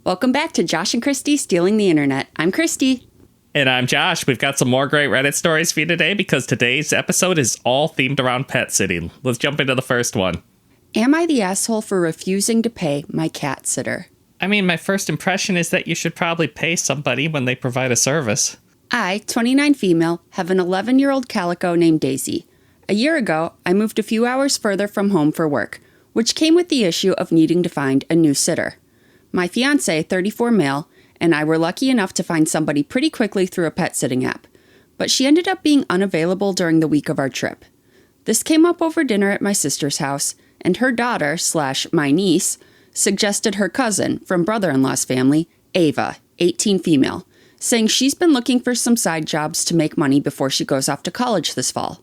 Welcome back to Josh and Kristie Stealing the Internet. I'm Kristie. And I'm Josh. We've got some more great Reddit stories for you today because today's episode is all themed around pet sitting. Let's jump into the first one. Am I the asshole for refusing to pay my cat sitter? I mean, my first impression is that you should probably pay somebody when they provide a service. I, 29 female, have an 11-year-old calico named Daisy. A year ago, I moved a few hours further from home for work, which came with the issue of needing to find a new sitter. My fiancé, 34 male, and I were lucky enough to find somebody pretty quickly through a pet sitting app, but she ended up being unavailable during the week of our trip. This came up over dinner at my sister's house, and her daughter, / my niece, suggested her cousin from brother-in-law's family, Ava, 18 female, saying she's been looking for some side jobs to make money before she goes off to college this fall.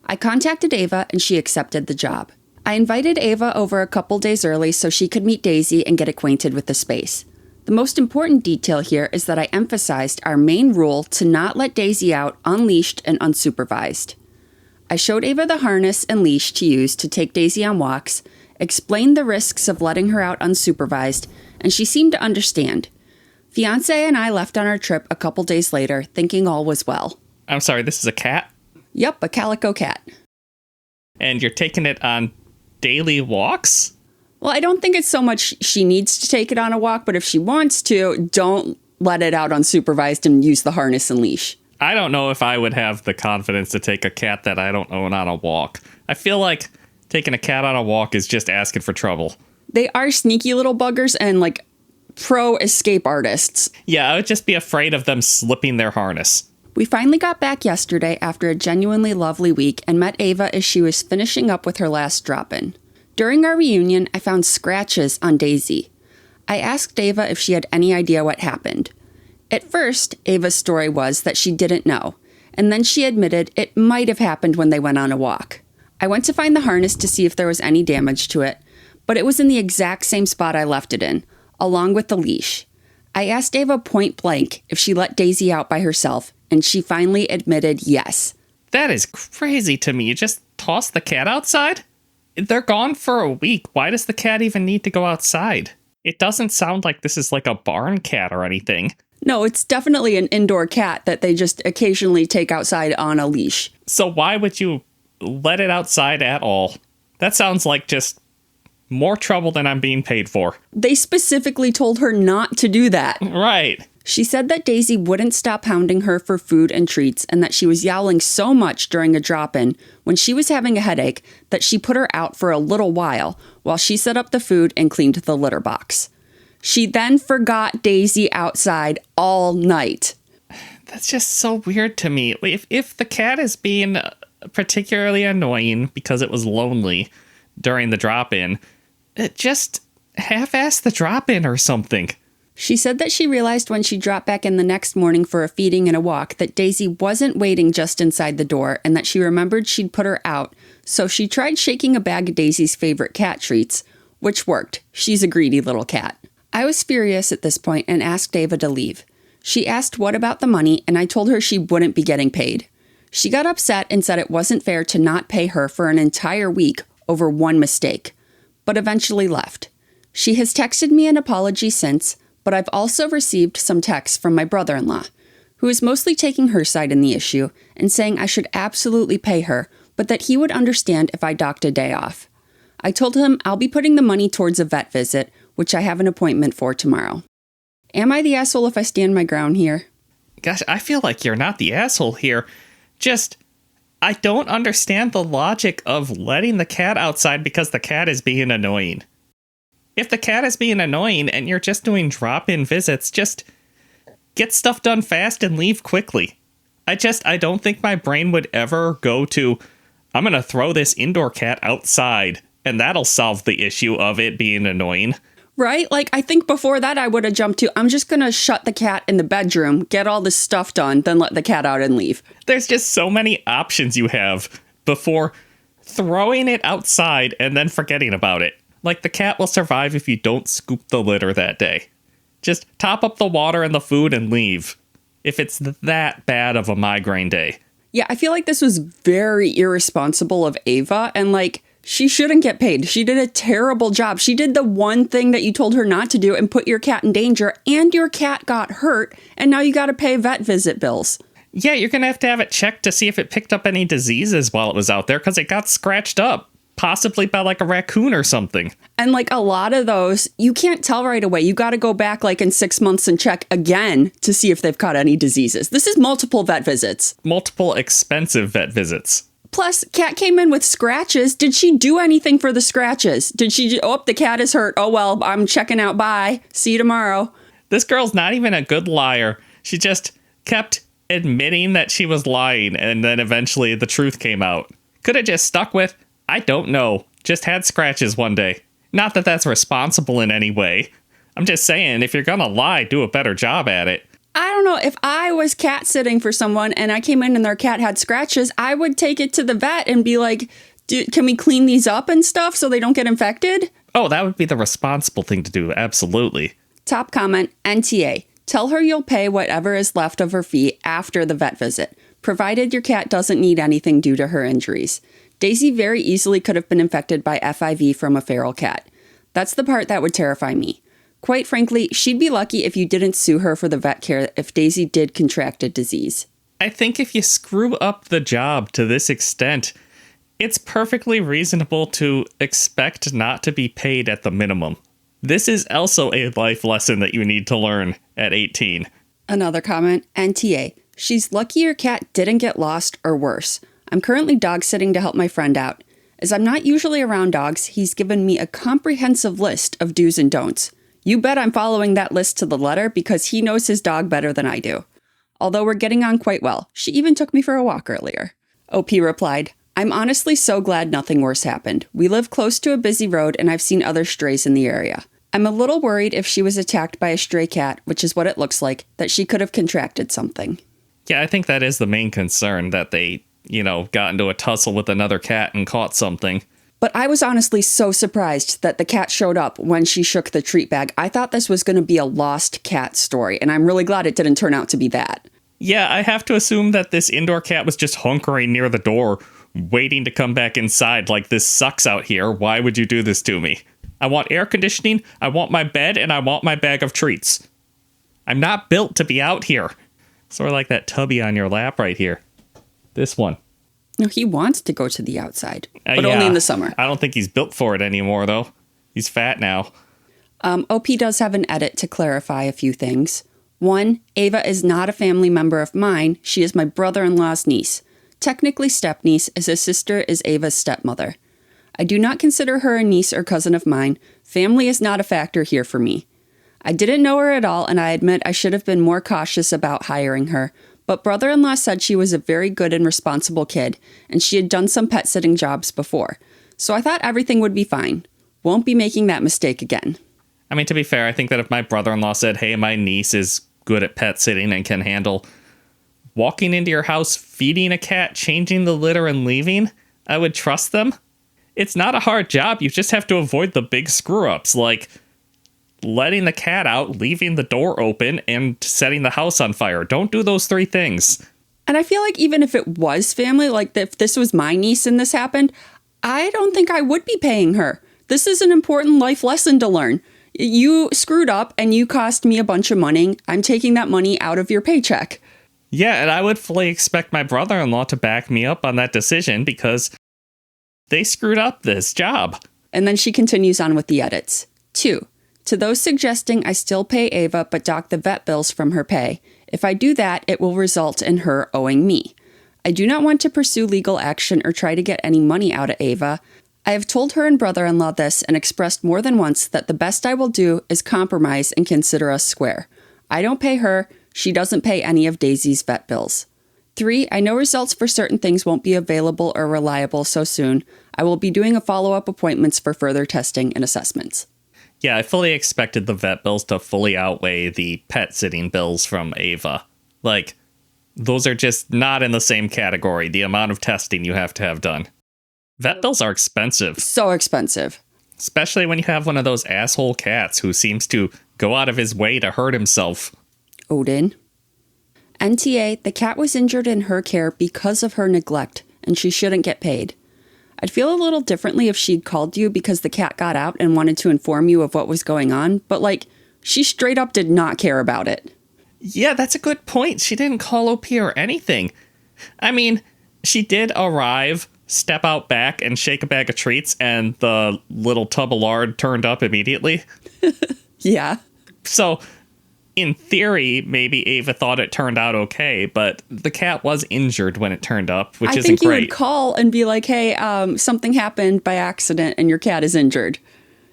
I contacted Ava and she accepted the job. I invited Ava over a couple days early so she could meet Daisy and get acquainted with the space. The most important detail here is that I emphasized our main rule to not let Daisy out unleashed and unsupervised. I showed Ava the harness and leash to use to take Daisy on walks, explained the risks of letting her out unsupervised, and she seemed to understand. Fiancé and I left on our trip a couple days later, thinking all was well. I'm sorry, this is a cat? Yep, a calico cat. And you're taking it on daily walks? Well, I don't think it's so much she needs to take it on a walk, but if she wants to, don't let it out unsupervised and use the harness and leash. I don't know if I would have the confidence to take a cat that I don't own on a walk. I feel like taking a cat on a walk is just asking for trouble. They are sneaky little buggers and, pro escape artists. Yeah, I would just be afraid of them slipping their harness. We finally got back yesterday after a genuinely lovely week and met Ava as she was finishing up with her last drop-in. During our reunion, I found scratches on Daisy. I asked Ava if she had any idea what happened. At first, Ava's story was that she didn't know, and then she admitted it might have happened when they went on a walk. I went to find the harness to see if there was any damage to it, but it was in the exact same spot I left it in, along with the leash. I asked Ava point blank if she let Daisy out by herself, and she finally admitted yes. That is crazy to me. You just toss the cat outside? They're gone for a week. Why does the cat even need to go outside? It doesn't sound like this is like a barn cat or anything. No, it's definitely an indoor cat that they just occasionally take outside on a leash. So why would you let it outside at all? That sounds like just more trouble than I'm being paid for. They specifically told her not to do that. Right. She said that Daisy wouldn't stop hounding her for food and treats and that she was yowling so much during a drop-in when she was having a headache that she put her out for a little while she set up the food and cleaned the litter box. She then forgot Daisy outside all night. That's just so weird to me. If the cat is being particularly annoying because it was lonely during the drop-in, just half-ass the drop-in or something. She said that she realized when she dropped back in the next morning for a feeding and a walk that Daisy wasn't waiting just inside the door and that she remembered she'd put her out, so she tried shaking a bag of Daisy's favorite cat treats, which worked. She's a greedy little cat. I was furious at this point and asked Ava to leave. She asked what about the money, and I told her she wouldn't be getting paid. She got upset and said it wasn't fair to not pay her for an entire week over one mistake, but eventually left. She has texted me an apology since, but I've also received some texts from my brother-in-law, who is mostly taking her side in the issue and saying I should absolutely pay her, but that he would understand if I docked a day off. I told him I'll be putting the money towards a vet visit, which I have an appointment for tomorrow. Am I the asshole if I stand my ground here? Gosh, I feel like you're not the asshole here. I don't understand the logic of letting the cat outside because the cat is being annoying. If the cat is being annoying and you're just doing drop-in visits, just get stuff done fast and leave quickly. I don't think my brain would ever go to, I'm going to throw this indoor cat outside, and that'll solve the issue of it being annoying. Right? I think before that I would have jumped to, I'm just going to shut the cat in the bedroom, get all this stuff done, then let the cat out and leave. There's just so many options you have before throwing it outside and then forgetting about it. The cat will survive if you don't scoop the litter that day. Just top up the water and the food and leave. If it's that bad of a migraine day. Yeah, I feel like this was very irresponsible of Ava, and She shouldn't get paid. She did a terrible job. She did the one thing that you told her not to do and put your cat in danger, and your cat got hurt, and now you got to pay vet visit bills. Yeah, you're going to have it checked to see if it picked up any diseases while it was out there, because it got scratched up, possibly by like a raccoon or something. And like a lot of those, you can't tell right away. You got to go back like in 6 months and check again to see if they've caught any diseases. This is multiple vet visits. Multiple expensive vet visits. Plus, cat came in with scratches. Did she do anything for the scratches? Did she, the cat is hurt. Oh, well, I'm checking out. Bye. See you tomorrow. This girl's not even a good liar. She just kept admitting that she was lying, and then eventually the truth came out. Could have just stuck with, I don't know. Just had scratches one day. Not that that's responsible in any way. I'm just saying, if you're gonna lie, do a better job at it. I don't know, if I was cat sitting for someone and I came in and their cat had scratches, I would take it to the vet and be like, can we clean these up and stuff so they don't get infected? Oh, that would be the responsible thing to do, absolutely. Top comment, NTA. Tell her you'll pay whatever is left of her fee after the vet visit, provided your cat doesn't need anything due to her injuries. Daisy very easily could have been infected by FIV from a feral cat. That's the part that would terrify me. Quite frankly, she'd be lucky if you didn't sue her for the vet care if Daisy did contract a disease. I think if you screw up the job to this extent, it's perfectly reasonable to expect not to be paid at the minimum. This is also a life lesson that you need to learn at 18. Another comment, NTA. She's lucky your cat didn't get lost or worse. I'm currently dog sitting to help my friend out. As I'm not usually around dogs, he's given me a comprehensive list of do's and don'ts. You bet I'm following that list to the letter because he knows his dog better than I do. Although we're getting on quite well. She even took me for a walk earlier. OP replied, I'm honestly so glad nothing worse happened. We live close to a busy road and I've seen other strays in the area. I'm a little worried if she was attacked by a stray cat, which is what it looks like, that she could have contracted something. Yeah, I think that is the main concern, that they, got into a tussle with another cat and caught something. But I was honestly so surprised that the cat showed up when she shook the treat bag. I thought this was going to be a lost cat story, and I'm really glad it didn't turn out to be that. Yeah, I have to assume that this indoor cat was just hunkering near the door, waiting to come back inside like, this sucks out here. Why would you do this to me? I want air conditioning, I want my bed, and I want my bag of treats. I'm not built to be out here. Sort of like that tubby on your lap right here. This one. No, he wants to go to the outside, but only in the summer. I don't think he's built for it anymore, though. He's fat now. OP does have an edit to clarify a few things. 1, Ava is not a family member of mine. She is my brother-in-law's niece. Technically stepniece, as his sister is Ava's stepmother. I do not consider her a niece or cousin of mine. Family is not a factor here for me. I didn't know her at all, and I admit I should have been more cautious about hiring her. But brother-in-law said she was a very good and responsible kid, and she had done some pet sitting jobs before. So I thought everything would be fine. Won't be making that mistake again. I mean, to be fair, I think that if my brother-in-law said, hey, my niece is good at pet sitting and can handle walking into your house, feeding a cat, changing the litter, and leaving, I would trust them. It's not a hard job. You just have to avoid the big screw-ups, like letting the cat out, leaving the door open, and setting the house on fire. Don't do those 3 things. And I feel like even if it was family, like if this was my niece and this happened, I don't think I would be paying her. This is an important life lesson to learn. You screwed up and you cost me a bunch of money. I'm taking that money out of your paycheck. Yeah, and I would fully expect my brother-in-law to back me up on that decision because they screwed up this job. And then she continues on with the edits. 2. To those suggesting I still pay Ava but dock the vet bills from her pay, if I do that, it will result in her owing me. I do not want to pursue legal action or try to get any money out of Ava. I have told her and brother-in-law this and expressed more than once that the best I will do is compromise and consider us square. I don't pay her, she doesn't pay any of Daisy's vet bills. 3, I know results for certain things won't be available or reliable so soon. I will be doing a follow-up appointments for further testing and assessments. Yeah, I fully expected the vet bills to fully outweigh the pet sitting bills from Ava. Like, those are just not in the same category, the amount of testing you have to have done. Vet bills are expensive. So expensive. Especially when you have one of those asshole cats who seems to go out of his way to hurt himself. Odin. NTA, the cat was injured in her care because of her neglect, and she shouldn't get paid. I'd feel a little differently if she'd called you because the cat got out and wanted to inform you of what was going on, but she straight up did not care about it. Yeah, that's a good point. She didn't call OP or anything. I mean, she did arrive, step out back, and shake a bag of treats, and the little tub of lard turned up immediately. Yeah. So, in theory, maybe Ava thought it turned out okay, but the cat was injured when it turned up, which isn't great. I think you would call and be like, hey, something happened by accident and your cat is injured.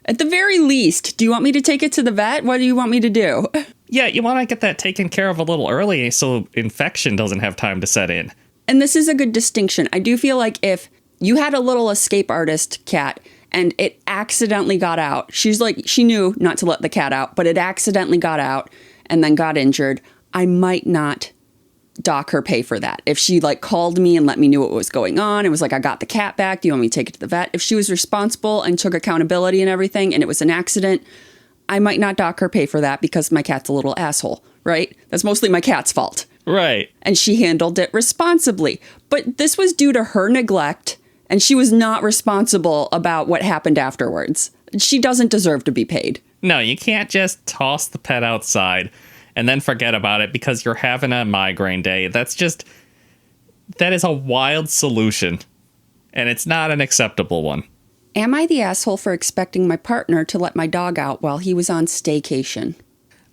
At the very least, do you want me to take it to the vet? What do you want me to do? Yeah, you want to get that taken care of a little early so infection doesn't have time to set in. And this is a good distinction. I do feel like if you had a little escape artist cat and it accidentally got out, she knew not to let the cat out, but it accidentally got out and then got injured, I might not dock her pay for that. If she called me and let me know what was going on, it was like, I got the cat back. Do you want me to take it to the vet? If she was responsible and took accountability and everything and it was an accident, I might not dock her pay for that because my cat's a little asshole, right? That's mostly my cat's fault. Right. And she handled it responsibly. But this was due to her neglect, and she was not responsible about what happened afterwards. She doesn't deserve to be paid. No, you can't just toss the pet outside and then forget about it because you're having a migraine day. That is a wild solution, and it's not an acceptable one. Am I the asshole for expecting my partner to let my dog out while he was on staycation?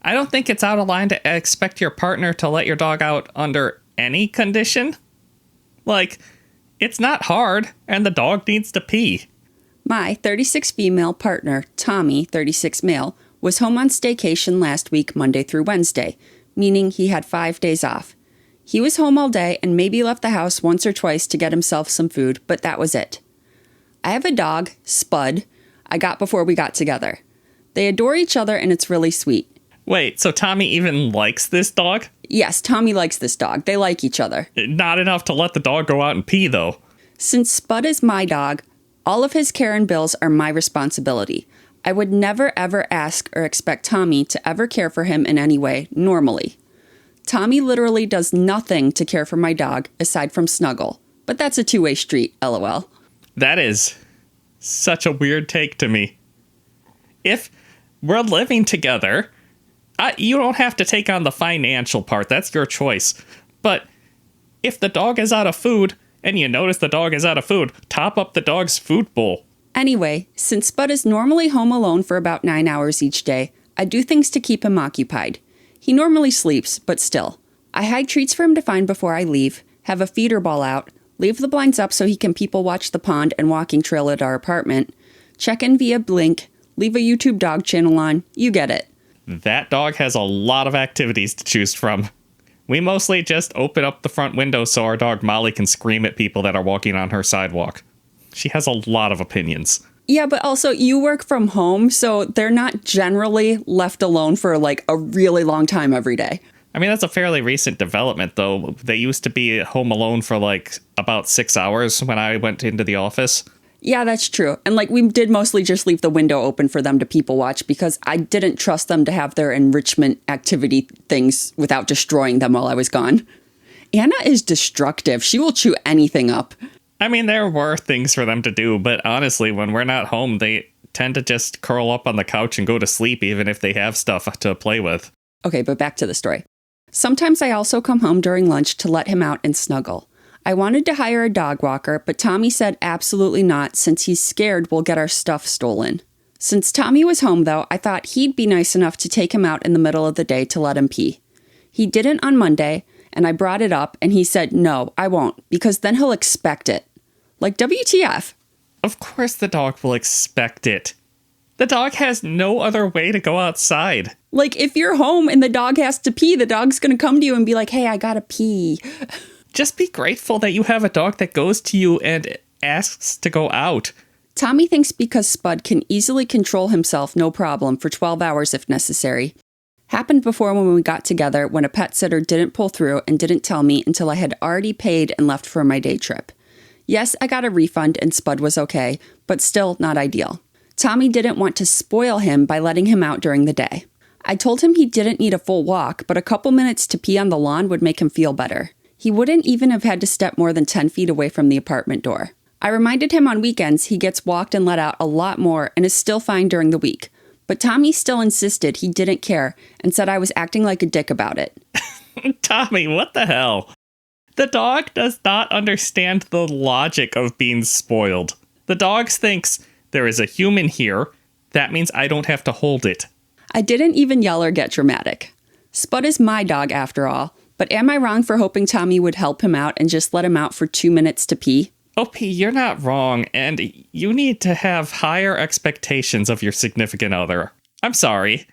I don't think it's out of line to expect your partner to let your dog out under any condition. It's not hard, and the dog needs to pee. My 36 female partner, Tommy, 36 male, was home on staycation last week, Monday through Wednesday, meaning he had 5 days off. He was home all day and maybe left the house once or twice to get himself some food, but that was it. I have a dog, Spud, I got before we got together. They adore each other and it's really sweet. Wait, so Tommy even likes this dog? Yes, Tommy likes this dog. They like each other. Not enough to let the dog go out and pee, though. Since Spud is my dog, all of his care and bills are my responsibility. I would never ever ask or expect Tommy to ever care for him in any way, normally. Tommy literally does nothing to care for my dog aside from snuggle. But that's a two-way street, LOL. That is such a weird take to me. If we're living together, you don't have to take on the financial part. That's your choice. But if the dog is out of food, and you notice the dog is out of food, top up the dog's food bowl. Anyway, since Spud is normally home alone for about 9 hours each day, I do things to keep him occupied. He normally sleeps, but still. I hide treats for him to find before I leave, have a feeder ball out, leave the blinds up so he can people watch the pond and walking trail at our apartment, check in via Blink, leave a YouTube dog channel on, you get it. That dog has a lot of activities to choose from. We mostly just open up the front window so our dog Molly can scream at people that are walking on her sidewalk. She has a lot of opinions. Yeah, but also you work from home, so they're not generally left alone for a really long time every day. I mean, that's a fairly recent development, though. They used to be home alone for about 6 hours when I went into the office. Yeah, that's true. And we did mostly just leave the window open for them to people watch because I didn't trust them to have their enrichment activity things without destroying them while I was gone. Anna is destructive. She will chew anything up. I mean, there were things for them to do, but honestly, when we're not home, they tend to just curl up on the couch and go to sleep, even if they have stuff to play with. Okay, but back to the story. Sometimes I also come home during lunch to let him out and snuggle. I wanted to hire a dog walker, but Tommy said absolutely not since he's scared we'll get our stuff stolen. Since Tommy was home, though, I thought he'd be nice enough to take him out in the middle of the day to let him pee. He didn't on Monday, and I brought it up, and he said, no, I won't, because then he'll expect it. WTF? Of course the dog will expect it. The dog has no other way to go outside. If you're home and the dog has to pee, the dog's going to come to you and be like, hey, I gotta pee. Just be grateful that you have a dog that goes to you and asks to go out. Tommy thinks because Spud can easily control himself no problem for 12 hours if necessary. Happened before when we got together when a pet sitter didn't pull through and didn't tell me until I had already paid and left for my day trip. Yes, I got a refund and Spud was okay, but still not ideal. Tommy didn't want to spoil him by letting him out during the day. I told him he didn't need a full walk, but a couple minutes to pee on the lawn would make him feel better. He wouldn't even have had to step more than 10 feet away from the apartment door. I reminded him on weekends he gets walked and let out a lot more and is still fine during the week. But Tommy still insisted he didn't care and said I was acting like a dick about it. Tommy, what the hell? The dog does not understand the logic of being spoiled. The dog thinks there is a human here. That means I don't have to hold it. I didn't even yell or get dramatic. Spud is my dog after all, but am I wrong for hoping Tommy would help him out and just let him out for 2 minutes to pee? OP, you're not wrong, and you need to have higher expectations of your significant other. I'm sorry.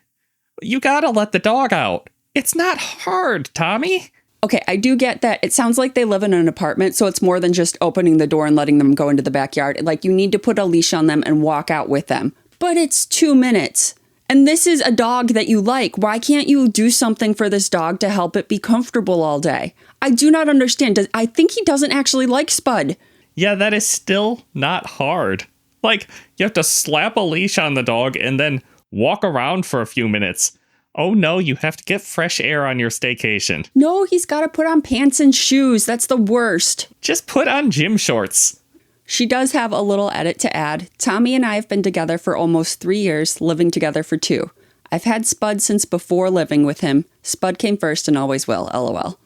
You gotta let the dog out. It's not hard, Tommy. Okay, I do get that. It sounds like they live in an apartment, so it's more than just opening the door and letting them go into the backyard. Like, you need to put a leash on them and walk out with them. But it's 2 minutes. And this is a dog that you like. Why can't you do something for this dog to help it be comfortable all day? I do not understand. I think he doesn't actually like Spud. Yeah, that is still not hard. Like, you have to slap a leash on the dog and then walk around for a few minutes. Oh no, you have to get fresh air on your staycation. No, he's got to put on pants and shoes. That's the worst. Just put on gym shorts. She does have a little edit to add. Tommy and I have been together for almost 3 years, living together for 2. I've had Spud since before living with him. Spud came first and always will, LOL.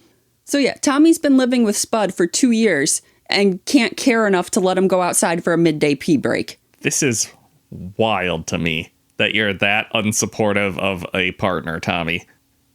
So yeah, Tommy's been living with Spud for 2 years and can't care enough to let him go outside for a midday pee break. This is wild to me that you're that unsupportive of a partner, Tommy.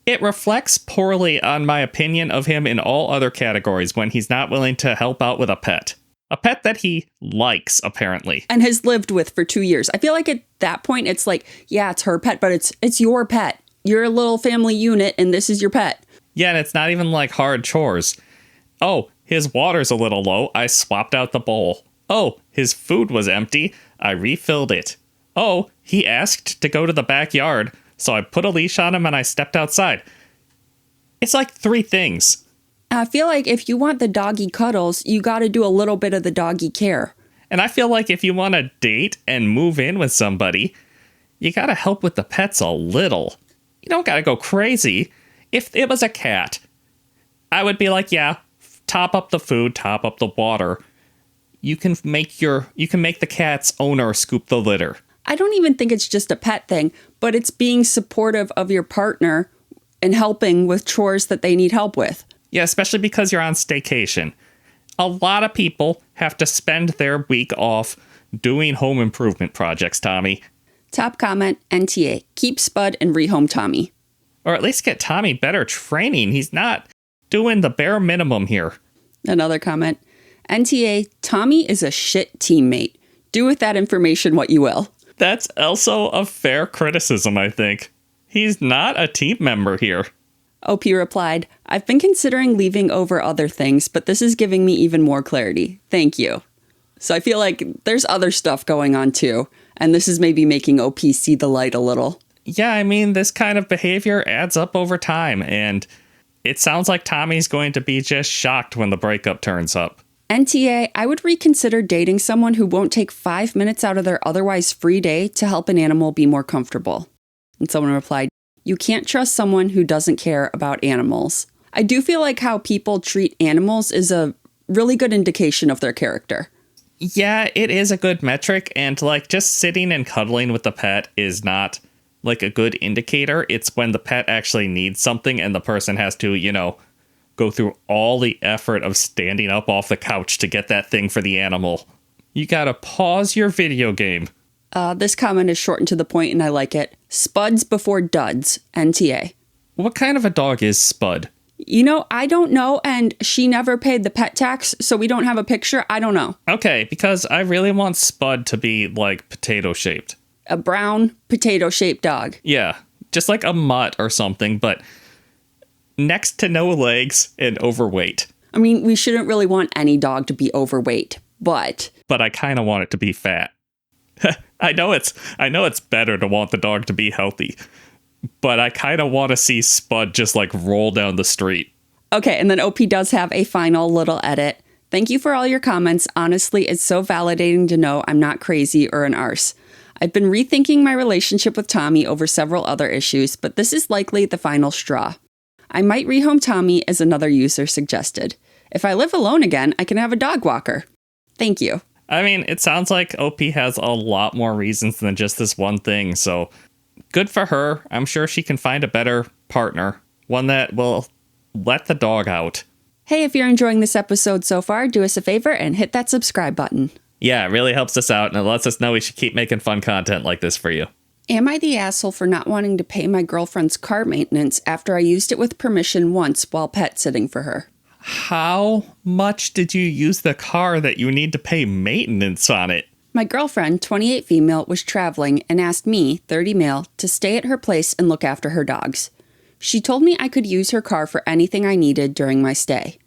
It reflects poorly on my opinion of him in all other categories when he's not willing to help out with a pet. A pet that he likes, apparently. And has lived with for 2 years. I feel like at that point, it's like, yeah, it's her pet, but it's your pet. You're a little family unit, and this is your pet. Yeah, and it's not even like hard chores. Oh, his water's a little low. I swapped out the bowl. Oh, his food was empty. I refilled it. Oh, he asked to go to the backyard, so I put a leash on him and I stepped outside. It's like 3 things. I feel like if you want the doggy cuddles, you got to do a little bit of the doggy care. And I feel like if you want to date and move in with somebody, you got to help with the pets a little. You don't got to go crazy. If it was a cat, I would be like, yeah, top up the food, top up the water. You can make the cat's owner scoop the litter. I don't even think it's just a pet thing, but it's being supportive of your partner and helping with chores that they need help with. Yeah, especially because you're on staycation. A lot of people have to spend their week off doing home improvement projects, Tommy. Top comment, NTA. Keep Spud and rehome Tommy. Or at least get Tommy better training. He's not doing the bare minimum here. Another comment, NTA. Tommy is a shit teammate. Do with that information what you will. That's also a fair criticism, I think. He's not a team member here. OP replied, I've been considering leaving over other things, but this is giving me even more clarity. Thank you. So I feel like there's other stuff going on too, and this is maybe making OP see the light a little. Yeah, I mean, this kind of behavior adds up over time, and it sounds like Tommy's going to be just shocked when the breakup turns up. NTA, I would reconsider dating someone who won't take 5 minutes out of their otherwise free day to help an animal be more comfortable. And someone replied, you can't trust someone who doesn't care about animals. I do feel like how people treat animals is a really good indication of their character. Yeah, it is a good metric, and like just sitting and cuddling with the pet is not like a good indicator. It's when the pet actually needs something and the person has to, go through all the effort of standing up off the couch to get that thing for the animal. You gotta pause your video game. This comment is short and to the point, and I like it. Spuds before duds, NTA. What kind of a dog is Spud? I don't know, and she never paid the pet tax, so we don't have a picture. I don't know. Okay, because I really want Spud to be, like, potato-shaped. A brown, potato-shaped dog. Yeah, just like a mutt or something, but next to no legs and overweight. I mean, we shouldn't really want any dog to be overweight, but... But I kind of want it to be fat. I know it's better to want the dog to be healthy, but I kind of want to see Spud just like roll down the street. Okay, and then OP does have a final little edit. Thank you for all your comments. Honestly, it's so validating to know I'm not crazy or an arse. I've been rethinking my relationship with Tommy over several other issues, but this is likely the final straw. I might rehome Tommy, as another user suggested. If I live alone again, I can have a dog walker. Thank you. I mean, it sounds like OP has a lot more reasons than just this one thing, so good for her. I'm sure she can find a better partner, one that will let the dog out. Hey, if you're enjoying this episode so far, do us a favor and hit that subscribe button. Yeah, it really helps us out, and it lets us know we should keep making fun content like this for you. Am I the asshole for not wanting to pay my girlfriend's car maintenance after I used it with permission once while pet sitting for her? How much did you use the car that you need to pay maintenance on it? My girlfriend, 28 female, was traveling and asked me, 30 male, to stay at her place and look after her dogs. She told me I could use her car for anything I needed during my stay.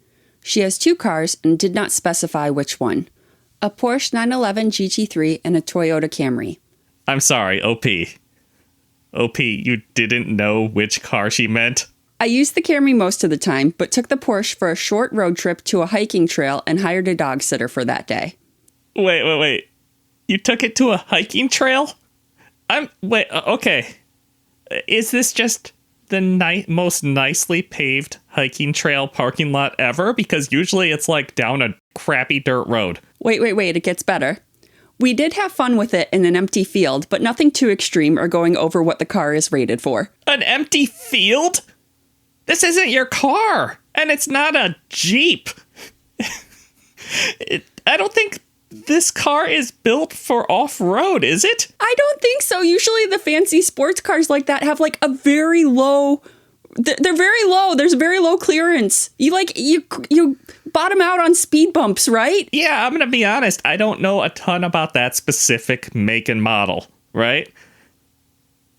She has 2 cars and did not specify which one. A Porsche 911 GT3 and a Toyota Camry. I'm sorry, OP. OP, you didn't know which car she meant? I used the Camry most of the time, but took the Porsche for a short road trip to a hiking trail and hired a dog sitter for that day. Wait. You took it to a hiking trail? Okay. Is this just the most nicely paved hiking trail parking lot ever? Because usually it's like down a crappy dirt road. Wait, it gets better. We did have fun with it in an empty field, but nothing too extreme or going over what the car is rated for. An empty field? This isn't your car, and it's not a Jeep. I don't think this car is built for off-road, is it? I don't think so. Usually the fancy sports cars like that have like a very low... They're very low. There's very low clearance. You bottom out on speed bumps, right? Yeah, I'm going to be honest. I don't know a ton about that specific make and model, right?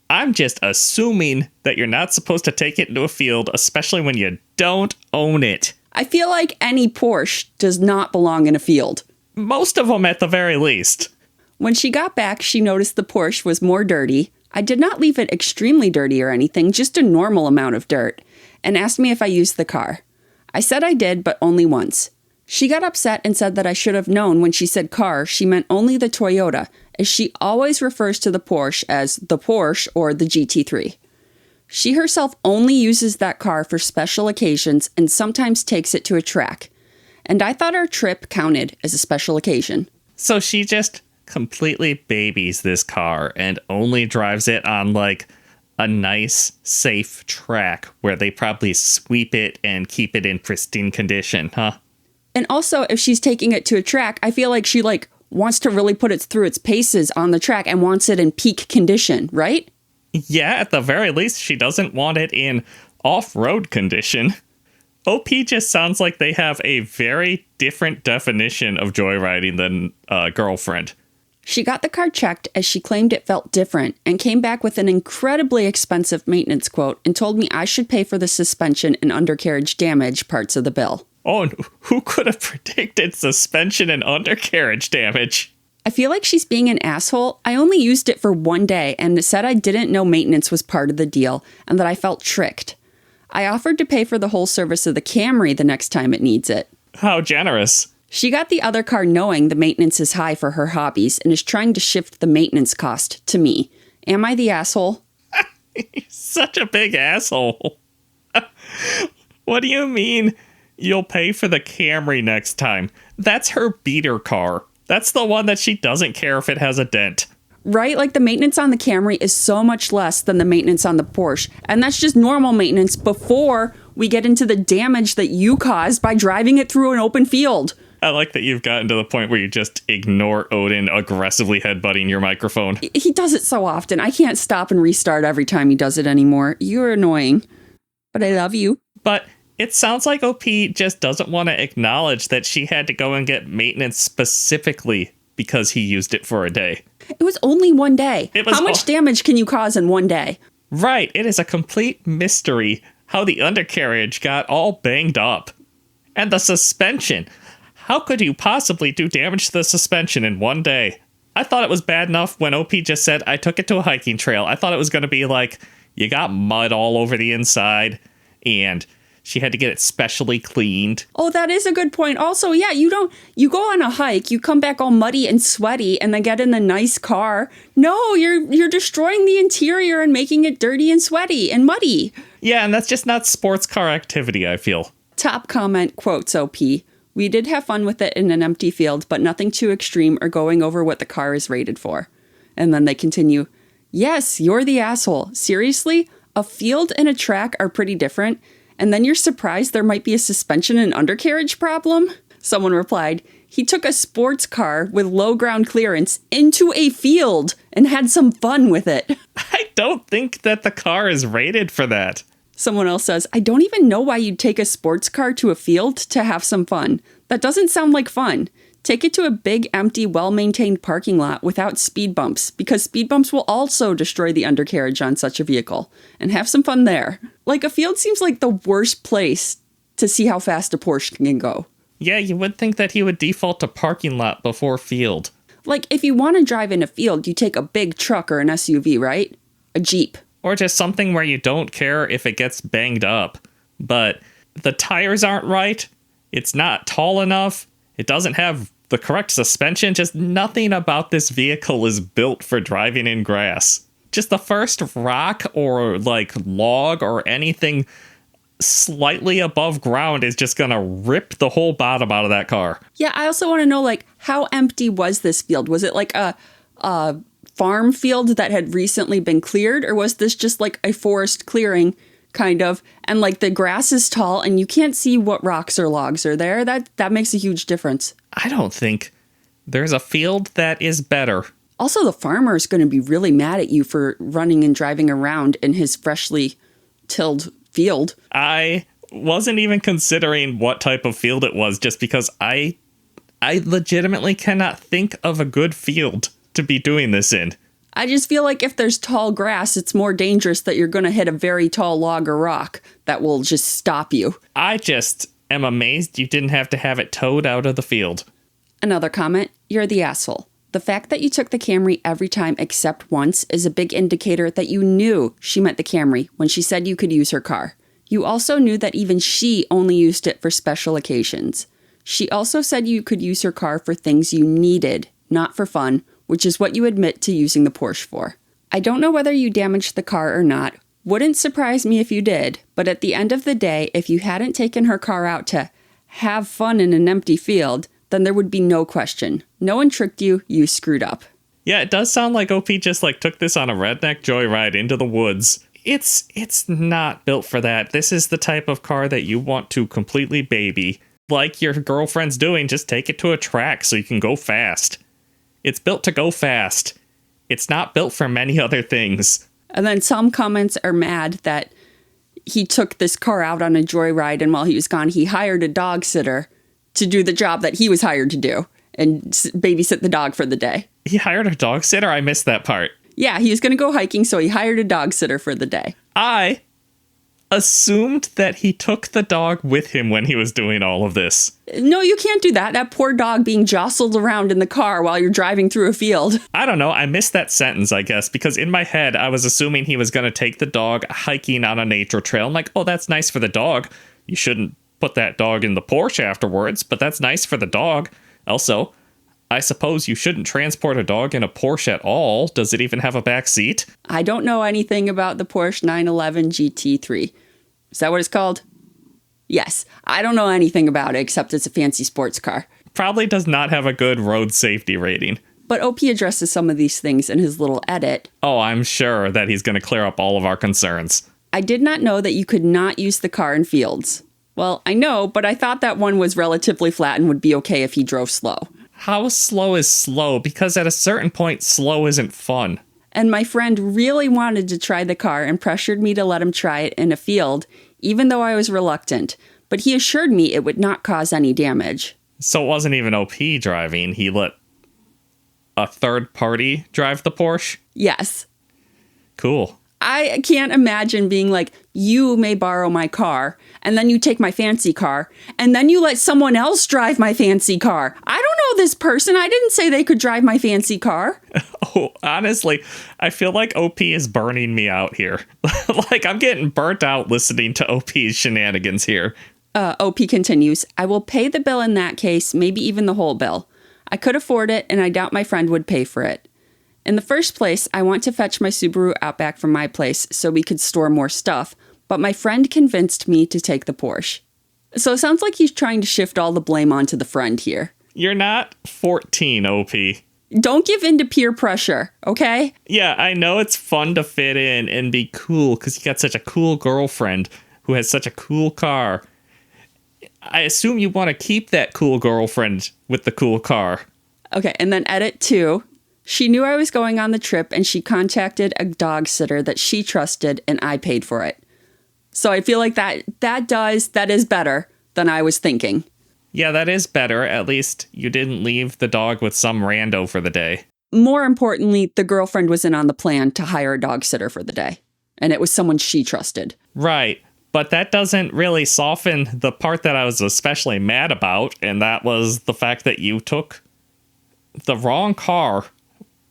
I'm just assuming that you're not supposed to take it into a field, especially when you don't own it. I feel like any Porsche does not belong in a field. Most of them at the very least. When she got back, she noticed the Porsche was more dirty. I did not leave it extremely dirty or anything, just a normal amount of dirt, and asked me if I used the car. I said I did, but only once. She got upset and said that I should have known when she said car, she meant only the Toyota, as she always refers to the Porsche as the Porsche or the GT3. She herself only uses that car for special occasions and sometimes takes it to a track. And I thought our trip counted as a special occasion. So she just completely babies this car and only drives it on like a nice, safe track where they probably sweep it and keep it in pristine condition, huh? And also, if she's taking it to a track, I feel like she wants to really put it through its paces on the track and wants it in peak condition, right? Yeah, at the very least, she doesn't want it in off-road condition. OP just sounds like they have a very different definition of joyriding than girlfriend. She got the car checked as she claimed it felt different and came back with an incredibly expensive maintenance quote and told me I should pay for the suspension and undercarriage damage parts of the bill. Oh, who could have predicted suspension and undercarriage damage? I feel like she's being an asshole. I only used it for one day and said I didn't know maintenance was part of the deal and that I felt tricked. I offered to pay for the whole service of the Camry the next time it needs it. How generous. She got the other car knowing the maintenance is high for her hobbies and is trying to shift the maintenance cost to me. Am I the asshole? You're such a big asshole. What do you mean you'll pay for the Camry next time? That's her beater car. That's the one that she doesn't care if it has a dent. Right? Like the maintenance on the Camry is so much less than the maintenance on the Porsche. And that's just normal maintenance before we get into the damage that you caused by driving it through an open field. I like that you've gotten to the point where you just ignore Odin aggressively headbutting your microphone. He does it so often. I can't stop and restart every time he does it anymore. You're annoying. But I love you. But it sounds like OP just doesn't want to acknowledge that she had to go and get maintenance specifically because he used it for a day. It was only one day. How much damage can you cause in one day? Right. It is a complete mystery how the undercarriage got all banged up. And the suspension. How could you possibly do damage to the suspension in one day? I thought it was bad enough when OP just said, I took it to a hiking trail. I thought it was going to be like, you got mud all over the inside, and she had to get it specially cleaned. Oh, that is a good point. Also, yeah, you go on a hike, you come back all muddy and sweaty, and then get in the nice car. No, you're destroying the interior and making it dirty and sweaty and muddy. Yeah, and that's just not sports car activity, I feel. Top comment quotes OP. We did have fun with it in an empty field, but nothing too extreme or going over what the car is rated for. And then they continue, yes, you're the asshole. Seriously? A field and a track are pretty different, and then you're surprised there might be a suspension and undercarriage problem? Someone replied, he took a sports car with low ground clearance into a field and had some fun with it. I don't think that the car is rated for that. Someone else says, I don't even know why you'd take a sports car to a field to have some fun. That doesn't sound like fun. Take it to a big, empty, well-maintained parking lot without speed bumps, because speed bumps will also destroy the undercarriage on such a vehicle. And have some fun there. Like, a field seems like the worst place to see how fast a Porsche can go. Yeah, you would think that he would default to parking lot before field. Like, if you want to drive in a field, you take a big truck or an SUV, right? A Jeep. Or just something where you don't care if it gets banged up. But the tires aren't right. It's not tall enough. It doesn't have the correct suspension. Just nothing about this vehicle is built for driving in grass. Just the first rock or like log or anything slightly above ground is just gonna rip the whole bottom out of that car. Yeah, I also want to know, like, how empty was this field? Was it like a farm field that had recently been cleared, or was this just like a forest clearing kind of, and like the grass is tall and you can't see what rocks or logs are there? That makes a huge difference. I don't think there's a field that is better. Also, the farmer is going to be really mad at you for running and driving around in his freshly tilled field. I wasn't even considering what type of field it was, just because I legitimately cannot think of a good field to be doing this in. I just feel like if there's tall grass, it's more dangerous that you're going to hit a very tall log or rock that will just stop you. I just am amazed you didn't have to have it towed out of the field. Another comment, you're the asshole. The fact that you took the Camry every time except once is a big indicator that you knew she meant the Camry when she said you could use her car. You also knew that even she only used it for special occasions. She also said you could use her car for things you needed, not for fun, which is what you admit to using the Porsche for. I don't know whether you damaged the car or not. Wouldn't surprise me if you did, but at the end of the day, if you hadn't taken her car out to have fun in an empty field, then there would be no question. No one tricked you, you screwed up. Yeah, it does sound like OP just like took this on a redneck joyride into the woods. It's not built for that. This is the type of car that you want to completely baby. Like your girlfriend's doing, just take it to a track so you can go fast. It's built to go fast. It's not built for many other things. And then some comments are mad that he took this car out on a joyride, and while he was gone, he hired a dog sitter to do the job that he was hired to do and babysit the dog for the day. He hired a dog sitter? I missed that part. Yeah, he was going to go hiking, so he hired a dog sitter for the day. I assumed that he took the dog with him when he was doing all of this. No, you can't do that. That poor dog being jostled around in the car while you're driving through a field. I don't know. I missed that sentence, I guess, because in my head, I was assuming he was going to take the dog hiking on a nature trail. I'm like, oh, that's nice for the dog. You shouldn't put that dog in the Porsche afterwards, but that's nice for the dog. Also, I suppose you shouldn't transport a dog in a Porsche at all. Does it even have a back seat? I don't know anything about the Porsche 911 GT3. Is that what it's called? Yes. I don't know anything about it except it's a fancy sports car. Probably does not have a good road safety rating. But OP addresses some of these things in his little edit. Oh, I'm sure that he's going to clear up all of our concerns. I did not know that you could not use the car in fields. Well, I know, but I thought that one was relatively flat and would be okay if he drove slow. How slow is slow? Because at a certain point, slow isn't fun. And my friend really wanted to try the car and pressured me to let him try it in a field, even though I was reluctant. But he assured me it would not cause any damage. So it wasn't even OP driving. He let a third party drive the Porsche? Yes. Cool. I can't imagine being like, you may borrow my car, and then you take my fancy car, and then you let someone else drive my fancy car. I don't know this person. I didn't say they could drive my fancy car. Oh, honestly, I feel like OP is burning me out here. Like, I'm getting burnt out listening to OP's shenanigans here. OP continues, I will pay the bill in that case, maybe even the whole bill. I could afford it, and I doubt my friend would pay for it. In the first place, I want to fetch my Subaru Outback from my place so we could store more stuff, but my friend convinced me to take the Porsche. So it sounds like he's trying to shift all the blame onto the friend here. You're not 14, OP. Don't give in to peer pressure, okay? Yeah, I know it's fun to fit in and be cool because you got such a cool girlfriend who has such a cool car. I assume you want to keep that cool girlfriend with the cool car. Okay, and then edit 2. She knew I was going on the trip and she contacted a dog sitter that she trusted and I paid for it. So I feel like that is better than I was thinking. Yeah, that is better. At least you didn't leave the dog with some rando for the day. More importantly, the girlfriend was in on the plan to hire a dog sitter for the day. And it was someone she trusted. Right. But that doesn't really soften the part that I was especially mad about. And that was the fact that you took the wrong car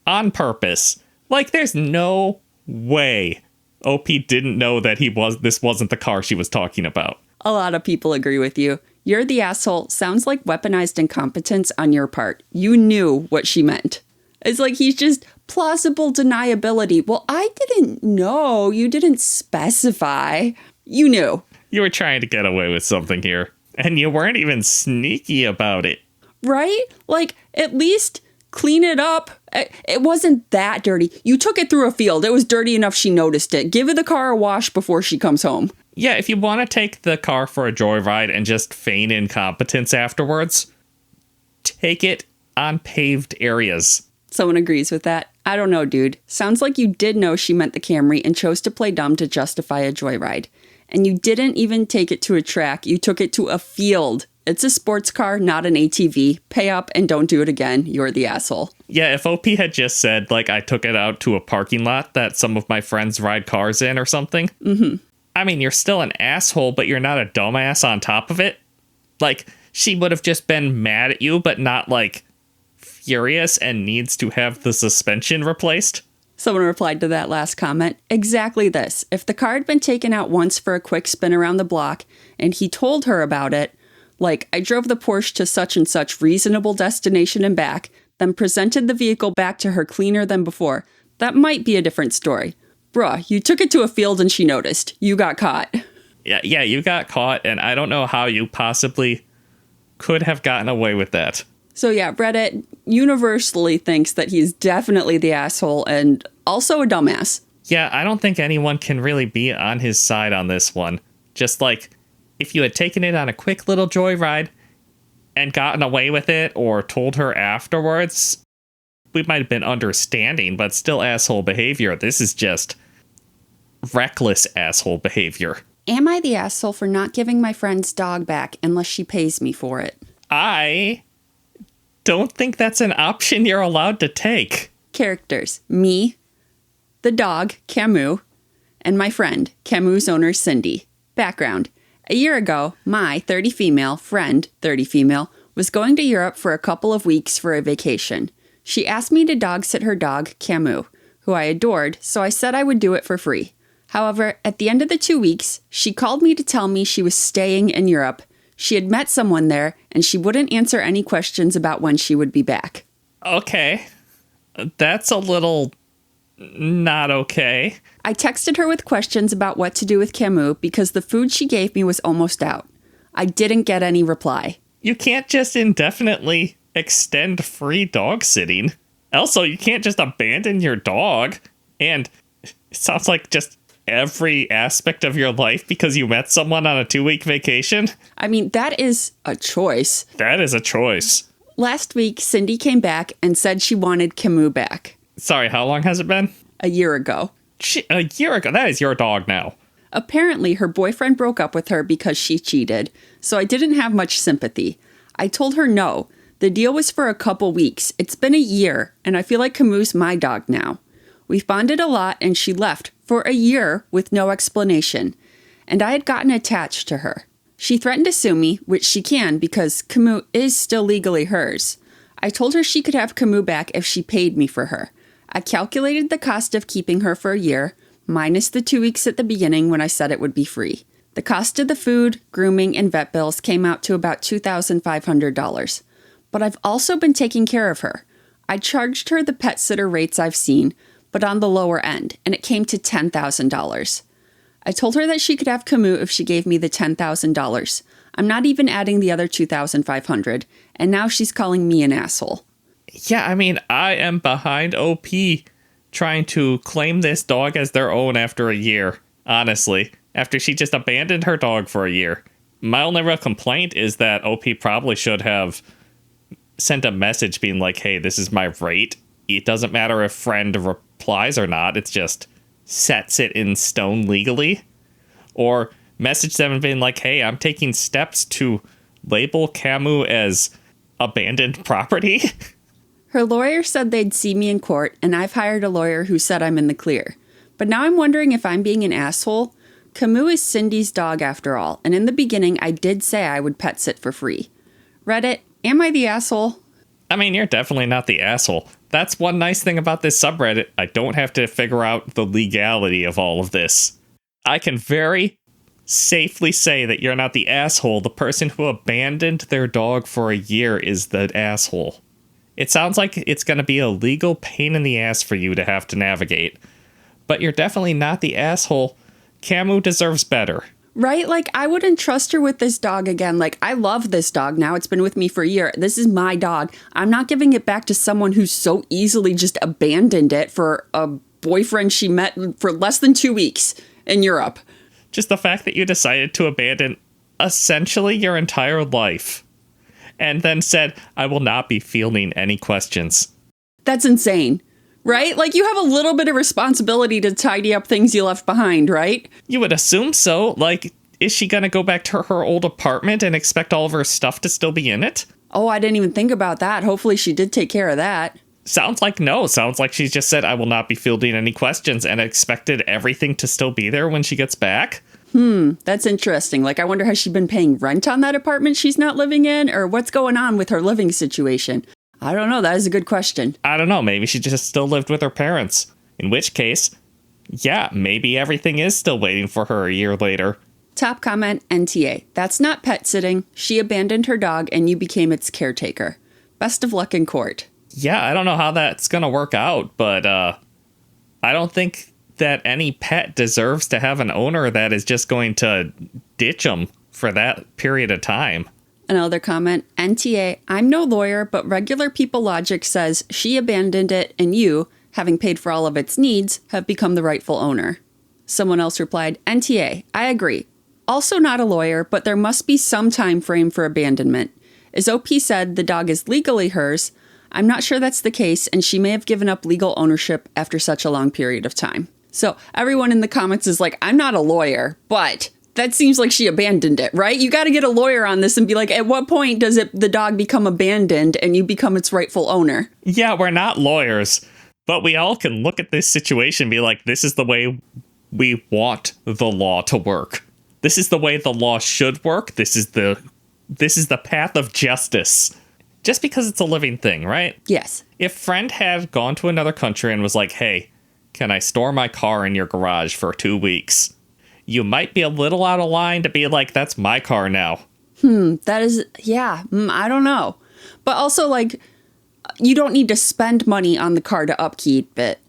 on purpose. Like, there's no way OP didn't know that this wasn't the car she was talking about. A lot of people agree with you. You're the asshole sounds like weaponized incompetence on your part. You knew what she meant. It's like he's just plausible deniability. Well, I didn't know. You didn't specify. You knew. You were trying to get away with something here, and you weren't even sneaky about it. Right? Like, at least clean it up. It wasn't that dirty. You took it through a field. It was dirty enough she noticed it. Give the car a wash before she comes home. Yeah, if you want to take the car for a joyride and just feign incompetence afterwards, take it on paved areas. Someone agrees with that. I don't know, dude. Sounds like you did know she meant the Camry and chose to play dumb to justify a joyride. And you didn't even take it to a track. You took it to a field. It's a sports car, not an ATV. Pay up and don't do it again. You're the asshole. Yeah, if OP had just said, like, I took it out to a parking lot that some of my friends ride cars in or something. Mm-hmm. I mean, you're still an asshole, but you're not a dumbass on top of it. Like, she would have just been mad at you, but not, like, furious and needs to have the suspension replaced. Someone replied to that last comment. Exactly this. If the car had been taken out once for a quick spin around the block, and he told her about it, like, I drove the Porsche to such and such reasonable destination and back, then presented the vehicle back to her cleaner than before, that might be a different story. Bruh, you took it to a field and she noticed. You got caught. Yeah, you got caught, and I don't know how you possibly could have gotten away with that. So yeah, Reddit universally thinks that he's definitely the asshole and also a dumbass. Yeah, I don't think anyone can really be on his side on this one. Just like, if you had taken it on a quick little joyride and gotten away with it or told her afterwards, we might have been understanding, but still asshole behavior. This is just reckless asshole behavior. Am I the asshole for not giving my friend's dog back unless she pays me for it? I don't think that's an option you're allowed to take. Characters. Me, the dog, Camus, and my friend, Camus' owner, Cindy. Background. A year ago, my 30 female friend, 30 female, was going to Europe for a couple of weeks for a vacation. She asked me to dog sit her dog, Camus, who I adored, so I said I would do it for free. However, at the end of the 2 weeks, she called me to tell me she was staying in Europe. She had met someone there, and she wouldn't answer any questions about when she would be back. Okay. That's a little not okay. I texted her with questions about what to do with Camus because the food she gave me was almost out. I didn't get any reply. You can't just indefinitely extend free dog sitting. Also, you can't just abandon your dog. And it sounds like just every aspect of your life because you met someone on a 2-week vacation. I mean, that is a choice. That is a choice. Last week, Cindy came back and said she wanted Camus back. Sorry, how long has it been? A year ago. A year ago? That is your dog now. Apparently, her boyfriend broke up with her because she cheated, so I didn't have much sympathy. I told her no. The deal was for a couple weeks. It's been a year, and I feel like Camus' my dog now. We've bonded a lot, and she left for a year with no explanation, and I had gotten attached to her. She threatened to sue me, which she can because Camus is still legally hers. I told her she could have Camus back if she paid me for her. I calculated the cost of keeping her for a year, minus the 2 weeks at the beginning when I said it would be free. The cost of the food, grooming, and vet bills came out to about $2,500. But I've also been taking care of her. I charged her the pet sitter rates I've seen, but on the lower end, and it came to $10,000. I told her that she could have Camus if she gave me the $10,000. I'm not even adding the other $2,500, and now she's calling me an asshole. Yeah, I mean, I am behind OP trying to claim this dog as their own after a year, honestly, after she just abandoned her dog for a year. My only real complaint is that OP probably should have sent a message being like, hey, this is my rate. It doesn't matter if friend replies or not, it's just sets it in stone legally. Or message them and being like, hey, I'm taking steps to label Camus as abandoned property. Her lawyer said they'd see me in court, and I've hired a lawyer who said I'm in the clear. But now I'm wondering if I'm being an asshole. Camus is Cindy's dog after all, and in the beginning I did say I would pet sit for free. Reddit, am I the asshole? I mean, you're definitely not the asshole. That's one nice thing about this subreddit. I don't have to figure out the legality of all of this. I can very safely say that you're not the asshole. The person who abandoned their dog for a year is the asshole. It sounds like it's going to be a legal pain in the ass for you to have to navigate. But you're definitely not the asshole. Camus deserves better. Right? Like, I wouldn't trust her with this dog again. Like, I love this dog now. It's been with me for a year. This is my dog. I'm not giving it back to someone who so easily just abandoned it for a boyfriend she met for less than 2 weeks in Europe. Just the fact that you decided to abandon essentially your entire life and then said, I will not be fielding any questions. That's insane. Right? Like, you have a little bit of responsibility to tidy up things you left behind, right? You would assume so. Like, is she going to go back to her old apartment and expect all of her stuff to still be in it? Oh, I didn't even think about that. Hopefully she did take care of that. Sounds like no. Sounds like she just said, I will not be fielding any questions and expected everything to still be there when she gets back. That's interesting. Like, I wonder, has she been paying rent on that apartment she's not living in? Or what's going on with her living situation? I don't know. That is a good question. I don't know. Maybe she just still lived with her parents. In which case, yeah, maybe everything is still waiting for her a year later. Top comment, NTA. That's not pet sitting. She abandoned her dog and you became its caretaker. Best of luck in court. Yeah, I don't know how that's going to work out, but I don't think that any pet deserves to have an owner that is just going to ditch them for that period of time. Another comment, NTA, I'm no lawyer, but regular people logic says she abandoned it and you, having paid for all of its needs, have become the rightful owner. Someone else replied, NTA, I agree. Also not a lawyer, but there must be some time frame for abandonment. As OP said, the dog is legally hers. I'm not sure that's the case, and she may have given up legal ownership after such a long period of time. So everyone in the comments is like, I'm not a lawyer, but that seems like she abandoned it, right? You got to get a lawyer on this and be like, at what point does the dog become abandoned and you become its rightful owner? Yeah, we're not lawyers, but we all can look at this situation and be like, this is the way we want the law to work. This is the way the law should work. This is the path of justice. Just because it's a living thing, right? Yes. If friend had gone to another country and was like, hey, can I store my car in your garage for 2 weeks? You might be a little out of line to be like, that's my car now. That is, yeah, I don't know. But also, like, you don't need to spend money on the car to upkeep it.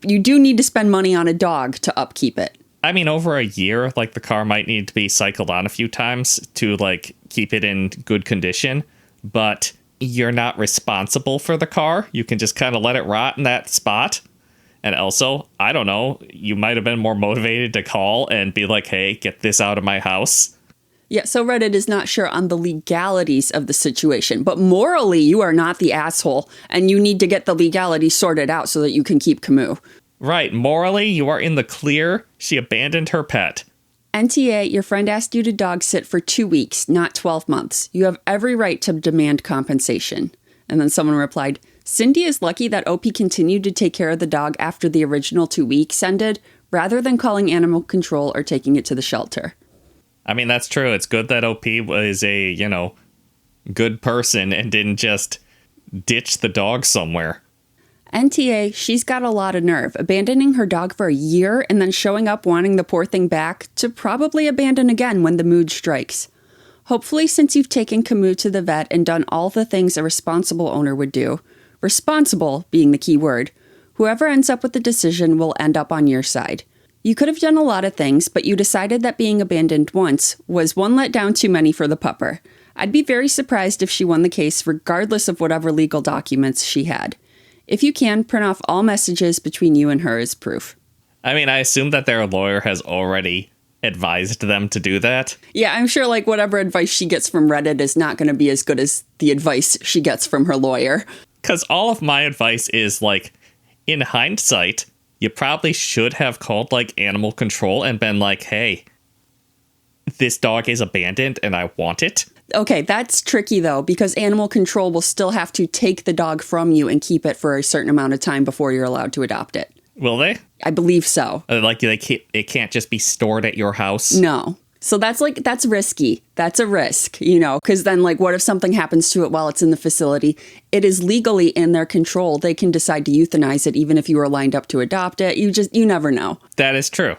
You do need to spend money on a dog to upkeep it. I mean, over a year, like, the car might need to be cycled on a few times to, like, keep it in good condition. But you're not responsible for the car. You can just kind of let it rot in that spot. And also, I don't know, you might have been more motivated to call and be like, hey, get this out of my house. Yeah, so Reddit is not sure on the legalities of the situation, but morally, you are not the asshole, and you need to get the legalities sorted out so that you can keep Camus. Right, morally, you are in the clear. She abandoned her pet. NTA, your friend asked you to dog sit for 2 weeks, not 12 months. You have every right to demand compensation. And then someone replied, Cindy is lucky that OP continued to take care of the dog after the original 2 weeks ended, rather than calling animal control or taking it to the shelter. I mean, that's true. It's good that OP was a, good person and didn't just ditch the dog somewhere. NTA, she's got a lot of nerve, abandoning her dog for a year and then showing up wanting the poor thing back to probably abandon again when the mood strikes. Hopefully, since you've taken Camus to the vet and done all the things a responsible owner would do, responsible being the key word, whoever ends up with the decision will end up on your side. You could have done a lot of things, but you decided that being abandoned once was one letdown too many for the pupper. I'd be very surprised if she won the case regardless of whatever legal documents she had. If you can, print off all messages between you and her as proof. I mean, I assume that their lawyer has already advised them to do that. Yeah, I'm sure like whatever advice she gets from Reddit is not going to be as good as the advice she gets from her lawyer. Because all of my advice is like, in hindsight, you probably should have called like animal control and been like, hey, this dog is abandoned and I want it. Okay, that's tricky though, because animal control will still have to take the dog from you and keep it for a certain amount of time before you're allowed to adopt it. Will they? I believe so. Like it can't just be stored at your house? No. So that's risky. That's a risk, because then like what if something happens to it while it's in the facility? It is legally in their control. They can decide to euthanize it even if you were lined up to adopt it. You never know. That is true.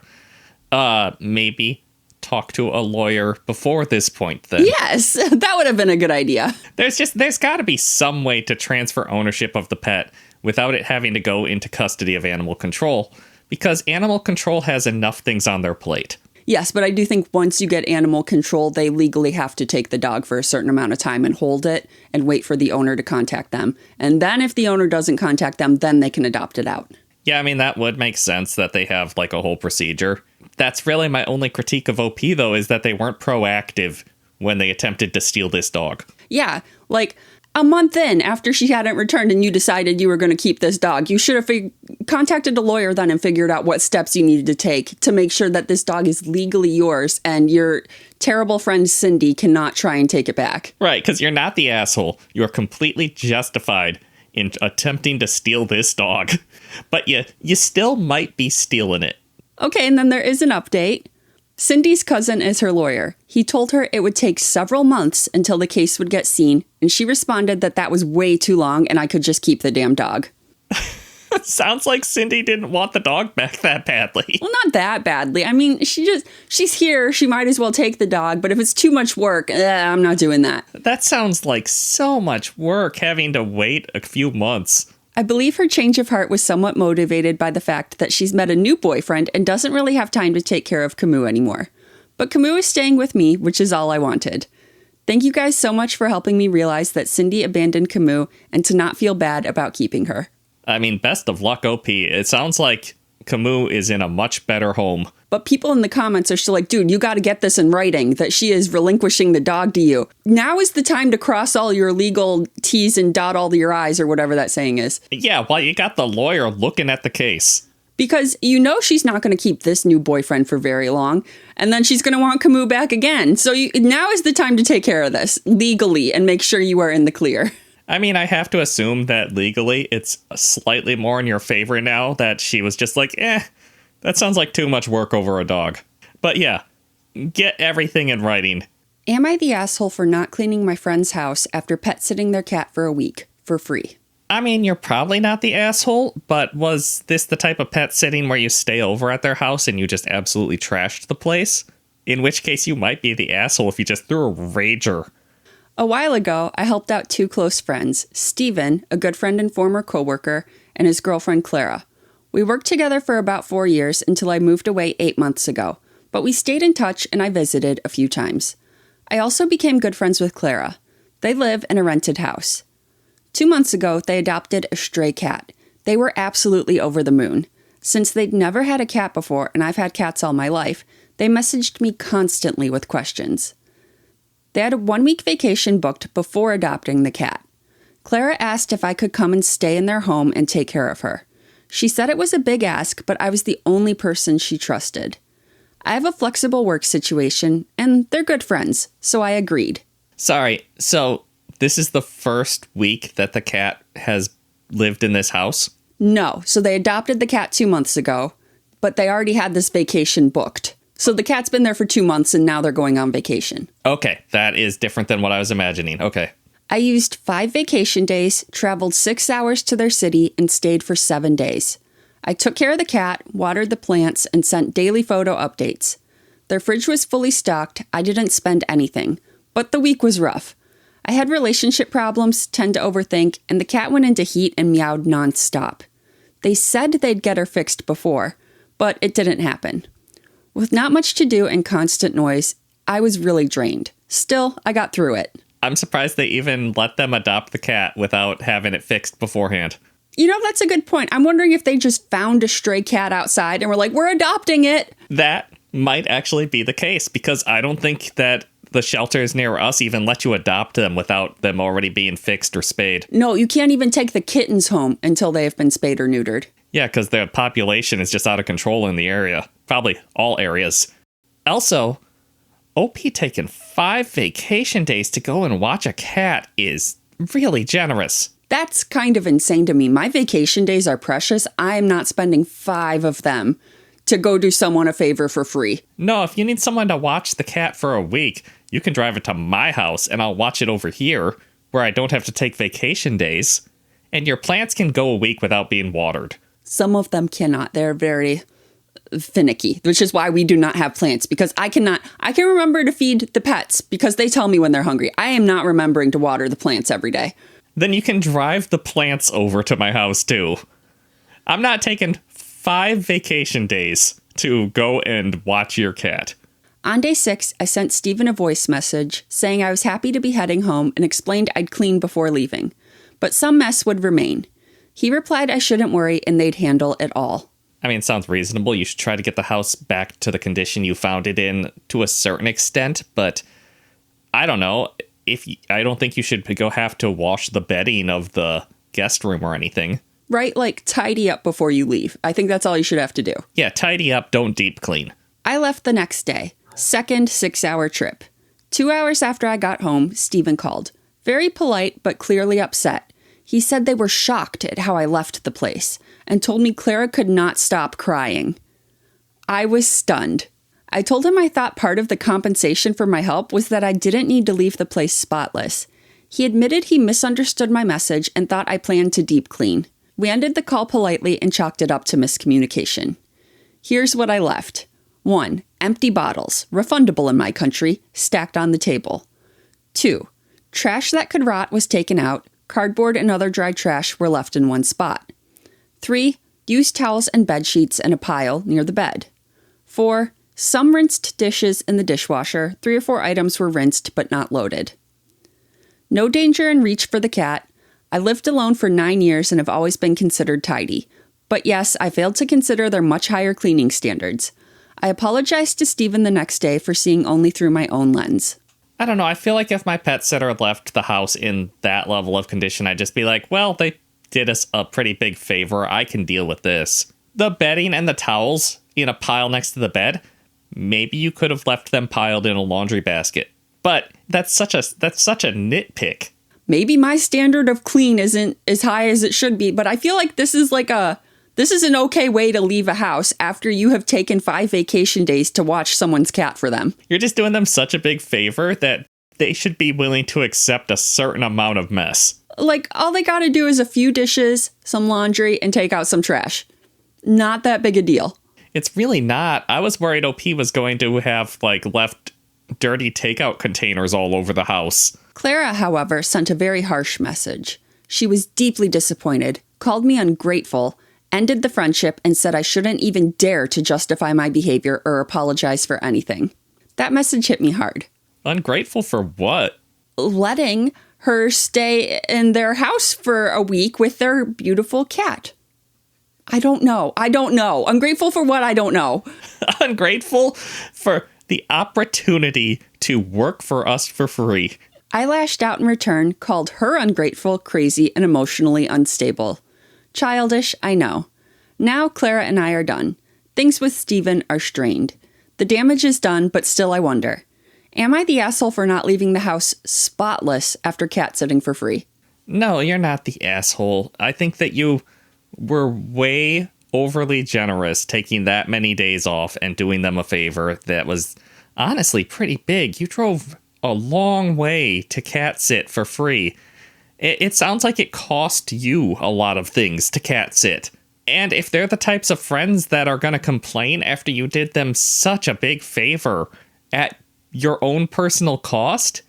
Maybe talk to a lawyer before this point then. Yes, that would have been a good idea. There's got to be some way to transfer ownership of the pet without it having to go into custody of animal control, because animal control has enough things on their plate. Yes, but I do think once you get animal control, they legally have to take the dog for a certain amount of time and hold it and wait for the owner to contact them. And then if the owner doesn't contact them, then they can adopt it out. Yeah, I mean, that would make sense that they have like a whole procedure. That's really my only critique of OP, though, is that they weren't proactive when they attempted to steal this dog. Yeah, like a month in after she hadn't returned and you decided you were going to keep this dog, you should have contacted a lawyer then and figured out what steps you needed to take to make sure that this dog is legally yours and your terrible friend Cindy cannot try and take it back. Right, because you're not the asshole. You're completely justified in attempting to steal this dog. But you still might be stealing it. Okay, and then there is an update. Cindy's cousin is her lawyer. He told her it would take several months until the case would get seen, and she responded that that was way too long and I could just keep the damn dog. Sounds like Cindy didn't want the dog back that badly. Well, not that badly. I mean, she's here. She might as well take the dog, but if it's too much work, I'm not doing that. That sounds like so much work, having to wait a few months. I believe her change of heart was somewhat motivated by the fact that she's met a new boyfriend and doesn't really have time to take care of Camus anymore. But Camus is staying with me, which is all I wanted. Thank you guys so much for helping me realize that Cindy abandoned Camus and to not feel bad about keeping her. I mean, best of luck, OP. It sounds like Camus is in a much better home. But people in the comments are still like, dude, you got to get this in writing, that she is relinquishing the dog to you. Now is the time to cross all your legal T's and dot all your I's or whatever that saying is. Yeah, well, you got the lawyer looking at the case. Because she's not going to keep this new boyfriend for very long. And then she's going to want Camus back again. So now is the time to take care of this legally and make sure you are in the clear. I mean, I have to assume that legally it's slightly more in your favor now that she was just like, that sounds like too much work over a dog. But yeah, get everything in writing. Am I the asshole for not cleaning my friend's house after pet sitting their cat for a week for free? I mean, you're probably not the asshole, but was this the type of pet sitting where you stay over at their house and you just absolutely trashed the place? In which case you might be the asshole if you just threw a rager. A while ago, I helped out two close friends, Steven, a good friend and former coworker, and his girlfriend Clara. We worked together for about 4 years until I moved away 8 months ago, but we stayed in touch and I visited a few times. I also became good friends with Clara. They live in a rented house. 2 months ago, they adopted a stray cat. They were absolutely over the moon. Since they'd never had a cat before, and I've had cats all my life, they messaged me constantly with questions. They had a 1-week vacation booked before adopting the cat. Clara asked if I could come and stay in their home and take care of her. She said it was a big ask, but I was the only person she trusted. I have a flexible work situation, and they're good friends, so I agreed. Sorry, so this is the first week that the cat has lived in this house? No, so they adopted the cat 2 months ago, but they already had this vacation booked. So the cat's been there for 2 months, and now they're going on vacation. Okay, that is different than what I was imagining. Okay. I used 5 vacation days, traveled 6 hours to their city, and stayed for 7 days. I took care of the cat, watered the plants, and sent daily photo updates. Their fridge was fully stocked. I didn't spend anything. But the week was rough. I had relationship problems, tend to overthink, and the cat went into heat and meowed nonstop. They said they'd get her fixed before, but it didn't happen. With not much to do and constant noise, I was really drained. Still, I got through it. I'm surprised they even let them adopt the cat without having it fixed beforehand. That's a good point. I'm wondering if they just found a stray cat outside and were like, we're adopting it. That might actually be the case, because I don't think that the shelters near us even let you adopt them without them already being fixed or spayed. No, you can't even take the kittens home until they have been spayed or neutered. Yeah, because the population is just out of control in the area. Probably all areas. Also, OP taking 5 vacation days to go and watch a cat is really generous. That's kind of insane to me. My vacation days are precious. I'm not spending 5 of them to go do someone a favor for free. No, if you need someone to watch the cat for a week, you can drive it to my house and I'll watch it over here, where I don't have to take vacation days. And your plants can go a week without being watered. Some of them cannot. They're very finicky, which is why we do not have plants, because I can remember to feed the pets because they tell me when they're hungry. I am not remembering to water the plants every day. Then you can drive the plants over to my house too. I'm not taking 5 vacation days to go and watch your cat. On day 6, I sent Stephen a voice message saying I was happy to be heading home and explained I'd clean before leaving, but some mess would remain. He replied I shouldn't worry and they'd handle it all. I mean, it sounds reasonable. You should try to get the house back to the condition you found it in to a certain extent, but I don't know. I don't think you should have to wash the bedding of the guest room or anything. Right? Like, tidy up before you leave. I think that's all you should have to do. Yeah, tidy up, don't deep clean. I left the next day. Second 6-hour trip. 2 hours after I got home, Stephen called. Very polite, but clearly upset. He said they were shocked at how I left the place and told me Clara could not stop crying. I was stunned. I told him I thought part of the compensation for my help was that I didn't need to leave the place spotless. He admitted he misunderstood my message and thought I planned to deep clean. We ended the call politely and chalked it up to miscommunication. Here's what I left. 1. Empty bottles, refundable in my country, stacked on the table. 2. Trash that could rot was taken out. Cardboard and other dry trash were left in one spot. 3. Used towels and bed sheets in a pile near the bed. 4. Some rinsed dishes in the dishwasher. 3 or 4 items were rinsed but not loaded. No danger in reach for the cat. I lived alone for 9 years and have always been considered tidy. But yes, I failed to consider their much higher cleaning standards. I apologized to Stephen the next day for seeing only through my own lens. I don't know. I feel like if my pet sitter left the house in that level of condition, I'd just be like, well, they did us a pretty big favor. I can deal with this. The bedding and the towels in a pile next to the bed, maybe you could have left them piled in a laundry basket. But that's such a nitpick. Maybe my standard of clean isn't as high as it should be, but I feel like this is an okay way to leave a house after you have taken 5 vacation days to watch someone's cat for them. You're just doing them such a big favor that they should be willing to accept a certain amount of mess. Like, all they gotta do is a few dishes, some laundry, and take out some trash. Not that big a deal. It's really not. I was worried OP was going to have, left dirty takeout containers all over the house. Clara, however, sent a very harsh message. She was deeply disappointed, called me ungrateful, ended the friendship, and said I shouldn't even dare to justify my behavior or apologize for anything. That message hit me hard. Ungrateful for what? Letting her stay in their house for a week with their beautiful cat. I don't know. Ungrateful for what? I don't know. Ungrateful for the opportunity to work for us for free. I lashed out in return, called her ungrateful, crazy, and emotionally unstable. Childish, I know. Now Clara and I are done. Things with Stephen are strained. The damage is done, but still I wonder. Am I the asshole for not leaving the house spotless after cat sitting for free? No, you're not the asshole. I think that you were way overly generous taking that many days off and doing them a favor that was honestly pretty big. You drove a long way to cat sit for free. It sounds like it cost you a lot of things to cat sit. And if they're the types of friends that are going to complain after you did them such a big favor at your own personal cost,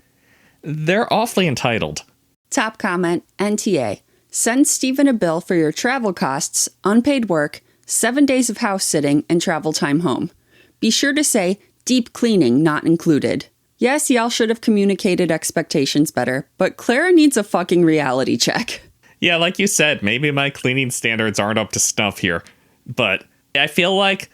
they're awfully entitled. Top comment, NTA. Send Stephen a bill for your travel costs, unpaid work, 7 days of house sitting, and travel time home. Be sure to say, deep cleaning not included. Yes, y'all should have communicated expectations better, but Clara needs a fucking reality check. Yeah, like you said, maybe my cleaning standards aren't up to snuff here, but I feel like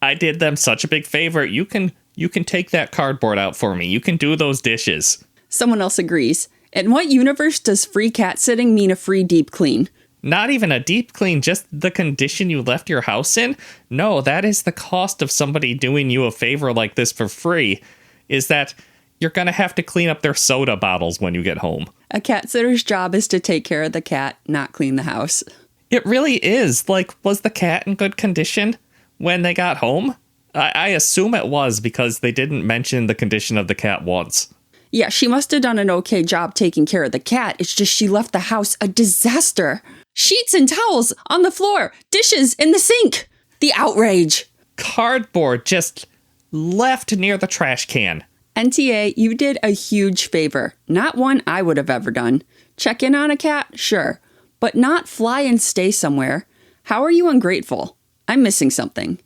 I did them such a big favor. You can take that cardboard out for me. You can do those dishes. Someone else agrees. In what universe does free cat sitting mean a free deep clean? Not even a deep clean, just the condition you left your house in? No, that is the cost of somebody doing you a favor like this for free, is that you're going to have to clean up their soda bottles when you get home. A cat sitter's job is to take care of the cat, not clean the house. It really is. Like, was the cat in good condition when they got home? I assume it was because they didn't mention the condition of the cat once. Yeah, she must have done an okay job taking care of the cat. It's just she left the house a disaster. Sheets and towels on the floor, dishes in the sink. The outrage. Cardboard just left near the trash can. NTA, you did a huge favor. Not one I would have ever done. Check in on a cat? Sure. But not fly and stay somewhere. How are you ungrateful? I'm missing something.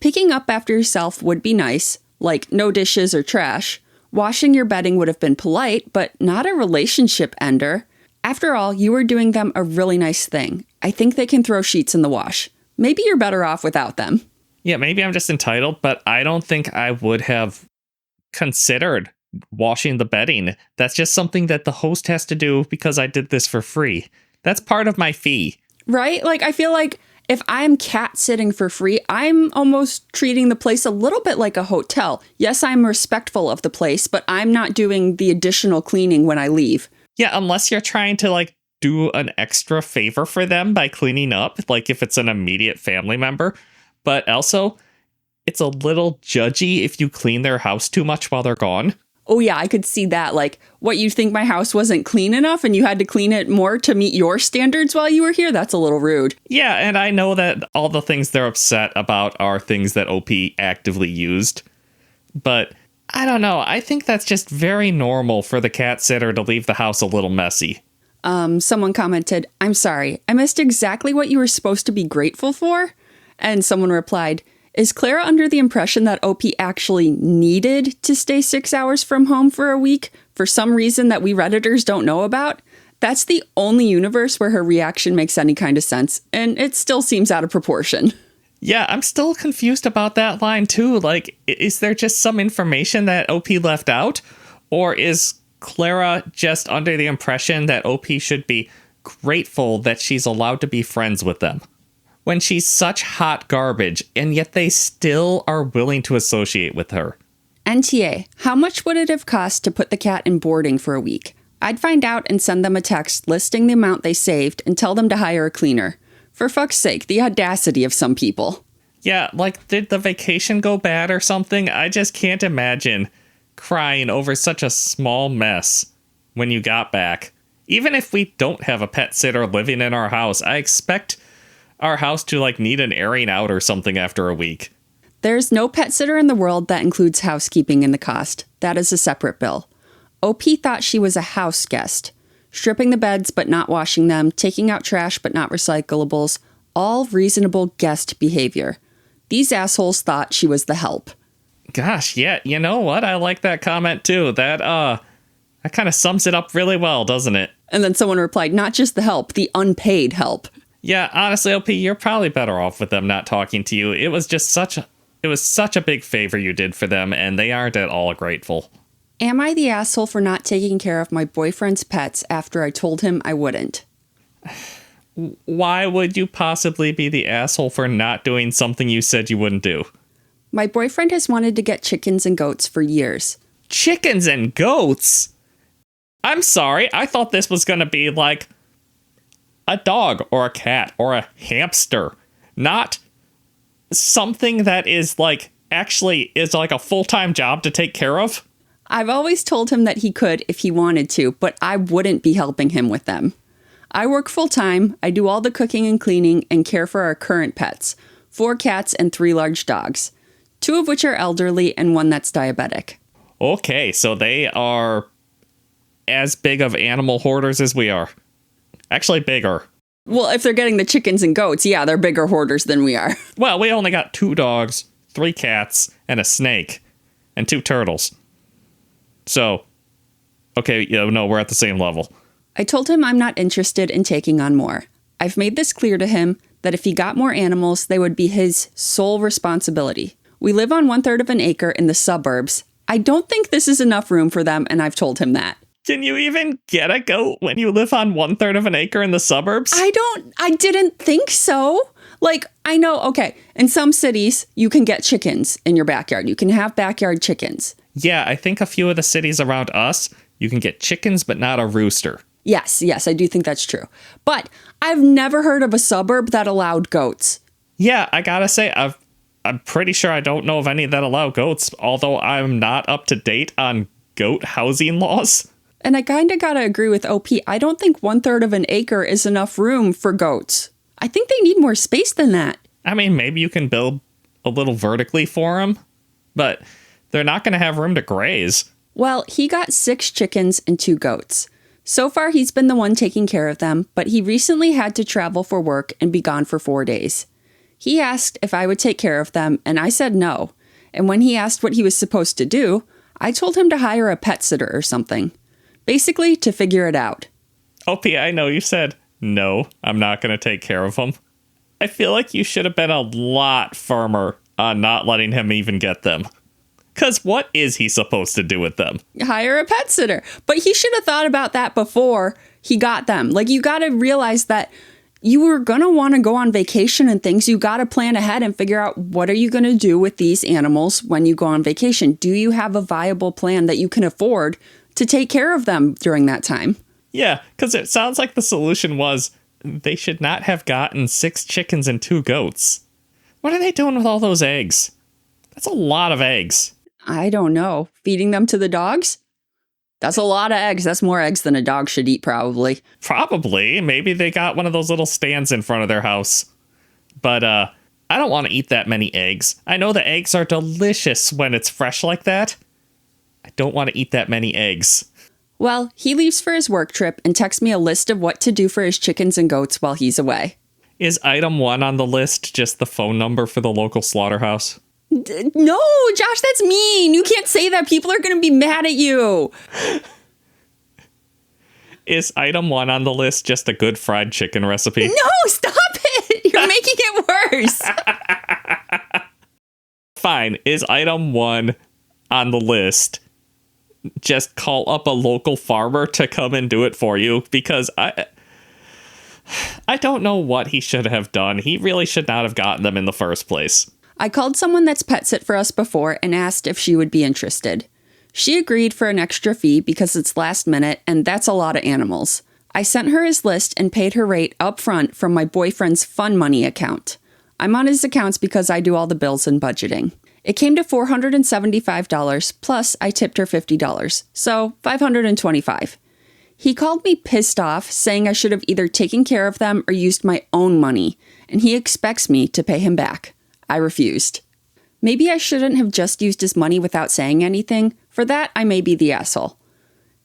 Picking up after yourself would be nice, like no dishes or trash. Washing your bedding would have been polite, but not a relationship ender. After all, you were doing them a really nice thing. I think they can throw sheets in the wash. Maybe you're better off without them. Yeah, maybe I'm just entitled, but I don't think I would have considered washing the bedding. That's just something that the host has to do because I did this for free. That's part of my fee. Right? Like, I feel like if I'm cat sitting for free, I'm almost treating the place a little bit like a hotel. Yes, I'm respectful of the place, but I'm not doing the additional cleaning when I leave. Yeah, unless you're trying to, like, do an extra favor for them by cleaning up, like if it's an immediate family member. But also, it's a little judgy if you clean their house too much while they're gone. Oh yeah, I could see that. Like, what, you think my house wasn't clean enough and you had to clean it more to meet your standards while you were here? That's a little rude. Yeah, and I know that all the things they're upset about are things that OP actively used. But I don't know. I think that's just very normal for the cat sitter to leave the house a little messy. Someone commented, I'm sorry, I missed exactly what you were supposed to be grateful for. And someone replied, is Clara under the impression that OP actually needed to stay 6 hours from home for a week for some reason that we Redditors don't know about? That's the only universe where her reaction makes any kind of sense, and it still seems out of proportion. Yeah, I'm still confused about that line too. Like, is there just some information that OP left out? Or is Clara just under the impression that OP should be grateful that she's allowed to be friends with them? When she's such hot garbage, and yet they still are willing to associate with her. NTA, how much would it have cost to put the cat in boarding for a week? I'd find out and send them a text listing the amount they saved and tell them to hire a cleaner. For fuck's sake, the audacity of some people. Yeah, like, did the vacation go bad or something? I just can't imagine crying over such a small mess when you got back. Even if we don't have a pet sitter living in our house, I expect our house to, like, need an airing out or something after a week. There's no pet sitter in the world that includes housekeeping in the cost. That is a separate bill. OP thought she was a house guest. Stripping the beds but not washing them, taking out trash but not recyclables, all reasonable guest behavior. These assholes thought she was the help. Gosh, yeah, you know what? I like that comment too. That kind of sums it up really well, doesn't it? And then someone replied, not just the help, the unpaid help. Yeah, honestly, OP, you're probably better off with them not talking to you. It was such a big favor you did for them, and they aren't at all grateful. Am I the asshole for not taking care of my boyfriend's pets after I told him I wouldn't? Why would you possibly be the asshole for not doing something you said you wouldn't do? My boyfriend has wanted to get chickens and goats for years. Chickens and goats? I'm sorry, I thought this was going to be like a dog or a cat or a hamster, not something that is like actually is like a full-time job to take care of. I've always told him that he could if he wanted to, but I wouldn't be helping him with them. I work full-time, I do all the cooking and cleaning, and care for our current pets, 4 cats and 3 large dogs, 2 of which are elderly and 1 that's diabetic. Okay, so they are as big of animal hoarders as we are. Actually, bigger. Well, if they're getting the chickens and goats, yeah, they're bigger hoarders than we are. Well, we only got 2 dogs, 3 cats, and a snake, and 2 turtles. So, okay, no, we're at the same level. I told him I'm not interested in taking on more. I've made this clear to him that if he got more animals, they would be his sole responsibility. We live on 1/3 of an acre in the suburbs. I don't think this is enough room for them, and I've told him that. Can you even get a goat when you live on 1/3 of an acre in the suburbs? I didn't think so. Like, I know, okay, in some cities, you can get chickens in your backyard. You can have backyard chickens. Yeah, I think a few of the cities around us, you can get chickens, but not a rooster. Yes, I do think that's true. But I've never heard of a suburb that allowed goats. Yeah, I gotta say, I'm pretty sure I don't know of any that allow goats, although I'm not up to date on goat housing laws. And I kind of gotta agree with OP. I don't think 1/3 of an acre is enough room for goats. I think they need more space than that. I mean, maybe you can build a little vertically for them, but they're not going to have room to graze. Well, he got 6 chickens and 2 goats. So far, he's been the one taking care of them, but he recently had to travel for work and be gone for 4 days. He asked if I would take care of them, and I said no. And when he asked what he was supposed to do, I told him to hire a pet sitter or something. Basically, to figure it out. OP, I know you said, no, I'm not going to take care of them. I feel like you should have been a lot firmer on not letting him even get them. Because what is he supposed to do with them? Hire a pet sitter. But he should have thought about that before he got them. Like, you got to realize that you were going to want to go on vacation and things. You got to plan ahead and figure out what are you going to do with these animals when you go on vacation. Do you have a viable plan that you can afford to take care of them during that time? Yeah, because it sounds like the solution was they should not have gotten 6 chickens and 2 goats. What are they doing with all those eggs? That's a lot of eggs. I don't know. Feeding them to the dogs? That's a lot of eggs. That's more eggs than a dog should eat, probably. Probably. Maybe they got one of those little stands in front of their house. But I don't want to eat that many eggs. I know the eggs are delicious when it's fresh like that. I don't want to eat that many eggs. Well, he leaves for his work trip and texts me a list of what to do for his chickens and goats while he's away. Is item 1 on the list just the phone number for the local slaughterhouse? No, Josh, that's mean. You can't say that. People are going to be mad at you. Is item 1 on the list just a good fried chicken recipe? No, stop it. You're making it worse. Fine. Is item 1 on the list just call up a local farmer to come and do it for you? Because I don't know what he should have done. He really should not have gotten them in the first place. I called someone that's pet sit for us before and asked if she would be interested. She agreed for an extra fee because it's last minute and that's a lot of animals. I sent her his list and paid her rate up front from my boyfriend's fun money account. I'm on his accounts because I do all the bills and budgeting. It came to $475, plus I tipped her $50, so $525. He called me pissed off, saying I should have either taken care of them or used my own money, and he expects me to pay him back. I refused. Maybe I shouldn't have just used his money without saying anything. For that, I may be the asshole.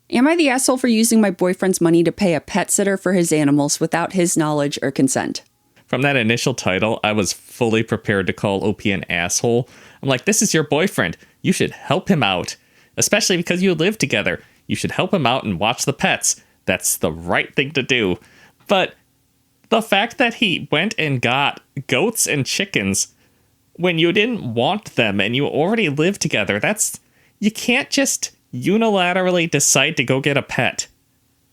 Am I the asshole for using my boyfriend's money to pay a pet sitter for his animals without his knowledge or consent? From that initial title, I was fully prepared to call OP an asshole. I'm like, this is your boyfriend. You should help him out. Especially because you live together. You should help him out and watch the pets. That's the right thing to do. But the fact that he went and got goats and chickens when you didn't want them and you already live together, you can't just unilaterally decide to go get a pet.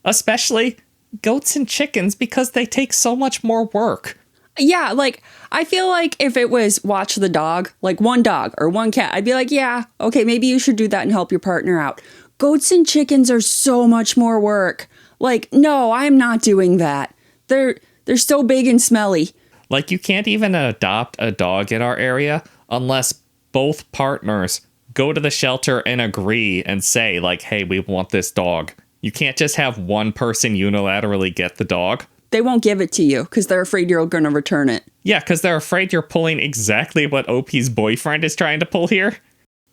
Especially goats and chickens because they take so much more work. Yeah, like, I feel like if it was watch the dog, like one dog or one cat, I'd be like, yeah, okay, maybe you should do that and help your partner out. Goats and chickens are so much more work. Like, no, I'm not doing that. They're so big and smelly. Like, you can't even adopt a dog in our area unless both partners go to the shelter and agree and say, like, hey, we want this dog. You can't just have one person unilaterally get the dog. They won't give it to you because they're afraid you're going to return it. Yeah, because they're afraid you're pulling exactly what OP's boyfriend is trying to pull here.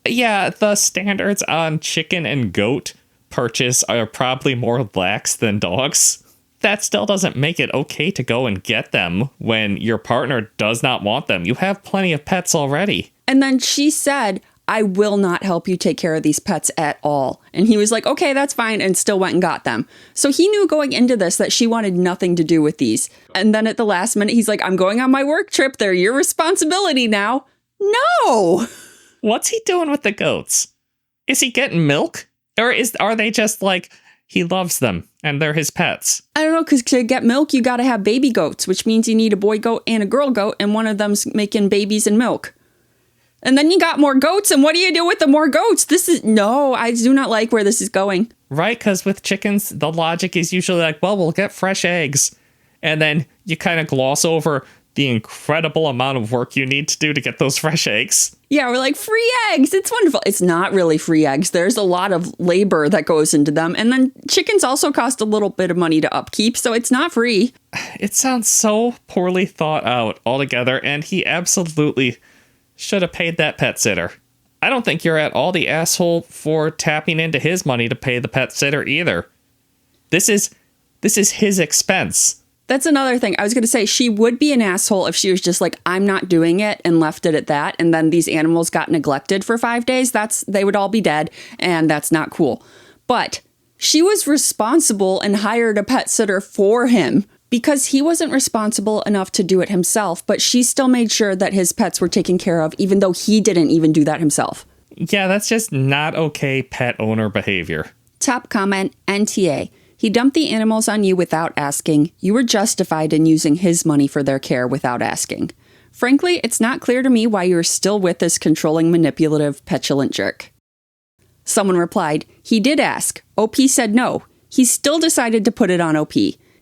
Yeah, the standards on chicken and goat purchase are probably more lax than dogs. that still doesn't make it okay to go and get them when your partner does not want them. You have plenty of pets already. And then she said, I will not help you take care of these pets at all. And he was like, okay, that's fine, and still went and got them. So he knew going into this that she wanted nothing to do with these. And then at the last minute, he's like, I'm going on my work trip. They're your responsibility now. No! What's he doing with the goats? Is he getting milk? Or are they just like, he loves them and they're his pets? I don't know, because to get milk, you got to have baby goats, which means you need a boy goat and a girl goat, and one of them's making babies and milk. And then you got more goats, and what do you do with the more goats? No, I do not like where this is going. Right, because with chickens, the logic is usually like, well, we'll get fresh eggs. And then you kind of gloss over the incredible amount of work you need to do to get those fresh eggs. Yeah, we're like, free eggs. It's wonderful. It's not really free eggs. There's a lot of labor that goes into them. And then chickens also cost a little bit of money to upkeep, so it's not free. It sounds so poorly thought out altogether, and he absolutely should have paid that pet sitter. I don't think you're at all the asshole for tapping into his money to pay the pet sitter either. This is his expense. That's another thing. I was going to say she would be an asshole if she was just like, I'm not doing it, and left it at that. And then these animals got neglected for 5 days. They would all be dead, and that's not cool. But she was responsible and hired a pet sitter for him because he wasn't responsible enough to do it himself. But she still made sure that his pets were taken care of, even though he didn't even do that himself. Yeah, that's just not okay pet owner behavior. Top comment, NTA. He dumped the animals on you without asking. You were justified in using his money for their care without asking. Frankly, it's not clear to me why you're still with this controlling, manipulative, petulant jerk. Someone replied, he did ask. OP said no. He still decided to put it on OP.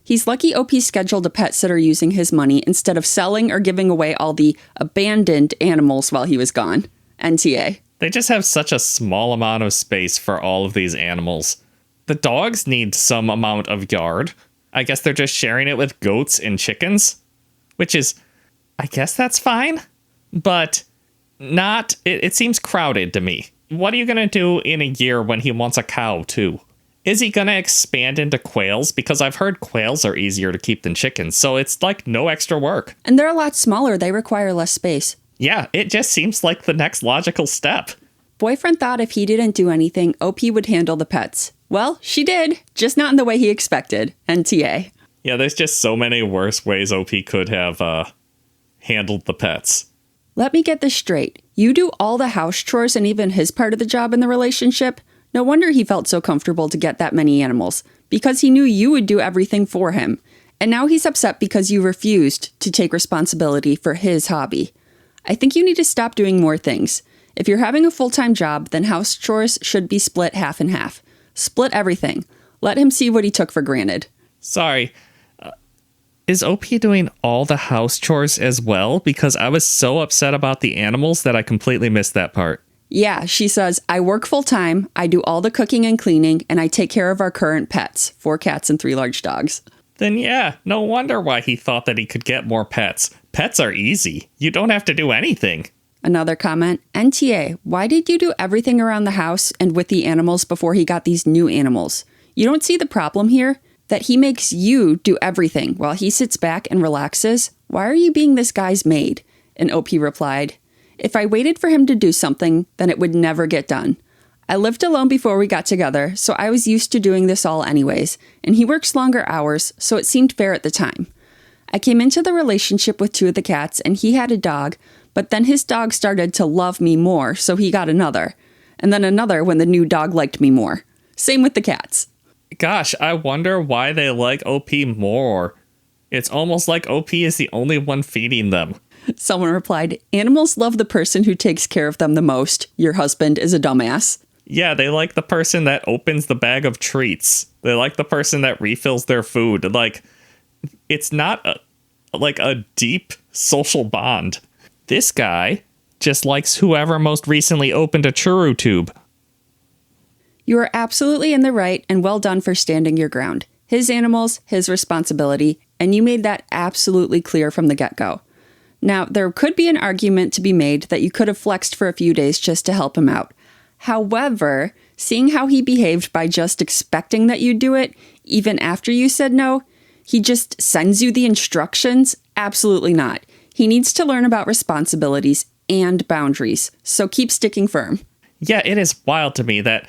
He's lucky OP scheduled a pet sitter using his money instead of selling or giving away all the abandoned animals while he was gone. NTA. They just have such a small amount of space for all of these animals. The dogs need some amount of yard. I guess they're just sharing it with goats and chickens, which is, I guess that's fine, but not, it seems crowded to me. What are you going to do in a year when he wants a cow too? Is he going to expand into quails? Because I've heard quails are easier to keep than chickens, so it's like no extra work. And they're a lot smaller. They require less space. Yeah, it just seems like the next logical step. Boyfriend thought if he didn't do anything, OP would handle the pets. Well, she did, just not in the way he expected. NTA. Yeah, there's just so many worse ways OP could have handled the pets. Let me get this straight. You do all the house chores and even his part of the job in the relationship? No wonder he felt so comfortable to get that many animals, because he knew you would do everything for him. And now he's upset because you refused to take responsibility for his hobby. I think you need to stop doing more things. If you're having a full-time job, then house chores should be split half and half. Split everything. Let him see what he took for granted. Sorry. Is OP doing all the house chores as well? Because I was so upset about the animals that I completely missed that part. Yeah, she says, I work full-time, I do all the cooking and cleaning, and I take care of our current pets, 4 cats and 3 large dogs. Then yeah, no wonder why he thought that he could get more pets. Pets are easy. You don't have to do anything. Another comment, NTA, why did you do everything around the house and with the animals before he got these new animals? You don't see the problem here? That he makes you do everything while he sits back and relaxes? Why are you being this guy's maid? And OP replied, if I waited for him to do something, then it would never get done. I lived alone before we got together, so I was used to doing this all anyways, and he works longer hours, so it seemed fair at the time. I came into the relationship with 2 of the cats, and he had a dog, but then his dog started to love me more, so he got another. And then another when the new dog liked me more. Same with the cats. Gosh, I wonder why they like OP more. It's almost like OP is the only one feeding them. Someone replied, animals love the person who takes care of them the most. Your husband is a dumbass. Yeah, they like the person that opens the bag of treats. They like the person that refills their food. Like, it's not a deep social bond. This guy just likes whoever most recently opened a churro tube. You are absolutely in the right, and well done for standing your ground. His animals, his responsibility, and you made that absolutely clear from the get-go. Now, there could be an argument to be made that you could have flexed for a few days just to help him out. However, seeing how he behaved by just expecting that you'd do it, even after you said no, He just sends you the instructions? Absolutely not. He needs to learn about responsibilities and boundaries, so keep sticking firm. Yeah, it is wild to me that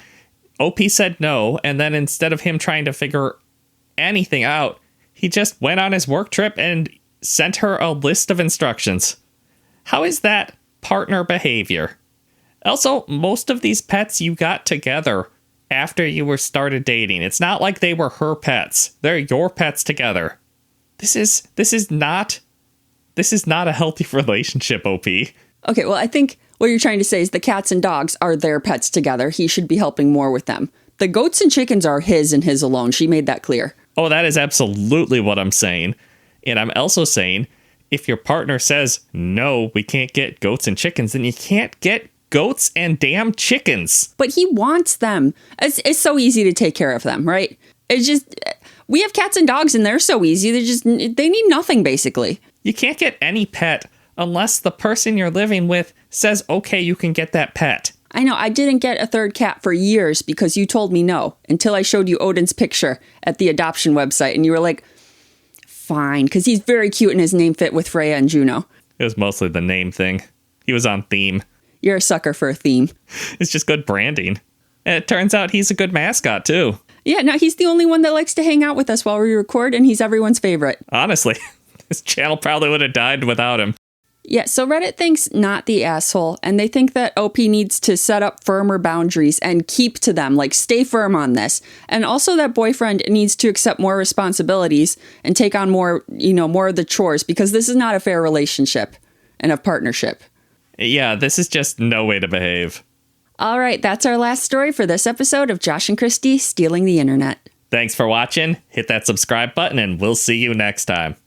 OP said no, and then instead of him trying to figure anything out, he just went on his work trip and sent her a list of instructions. How is that partner behavior? Also, most of these pets you got together after you were started dating. It's not like they were her pets. They're your pets together. This is not a healthy relationship, OP. Okay, well, I think what you're trying to say is the cats and dogs are their pets together. He should be helping more with them. The goats and chickens are his and his alone. She made that clear. Oh, that is absolutely what I'm saying. And I'm also saying, if your partner says, no, we can't get goats and chickens, then you can't get goats and damn chickens. But he wants them. It's so easy to take care of them, right? It's just, we have cats and dogs and they're so easy. They need nothing, basically. You can't get any pet unless the person you're living with says, okay, you can get that pet. I know, I didn't get a third cat for years because you told me no, until I showed you Odin's picture at the adoption website, and you were like, fine, because he's very cute and his name fit with Freya and Juno. It was mostly the name thing. He was on theme. You're a sucker for a theme. It's just good branding. And it turns out he's a good mascot, too. Yeah, no, he's the only one that likes to hang out with us while we record, and he's everyone's favorite. Honestly, this channel probably would have died without him. Yeah, so Reddit thinks not the asshole, and they think that OP needs to set up firmer boundaries and keep to them, like stay firm on this. And also that boyfriend needs to accept more responsibilities and take on more of the chores, because this is not a fair relationship and a partnership. Yeah, this is just no way to behave. All right, that's our last story for this episode of Josh and Kristie Stealing the Internet. Thanks for watching. Hit that subscribe button and we'll see you next time.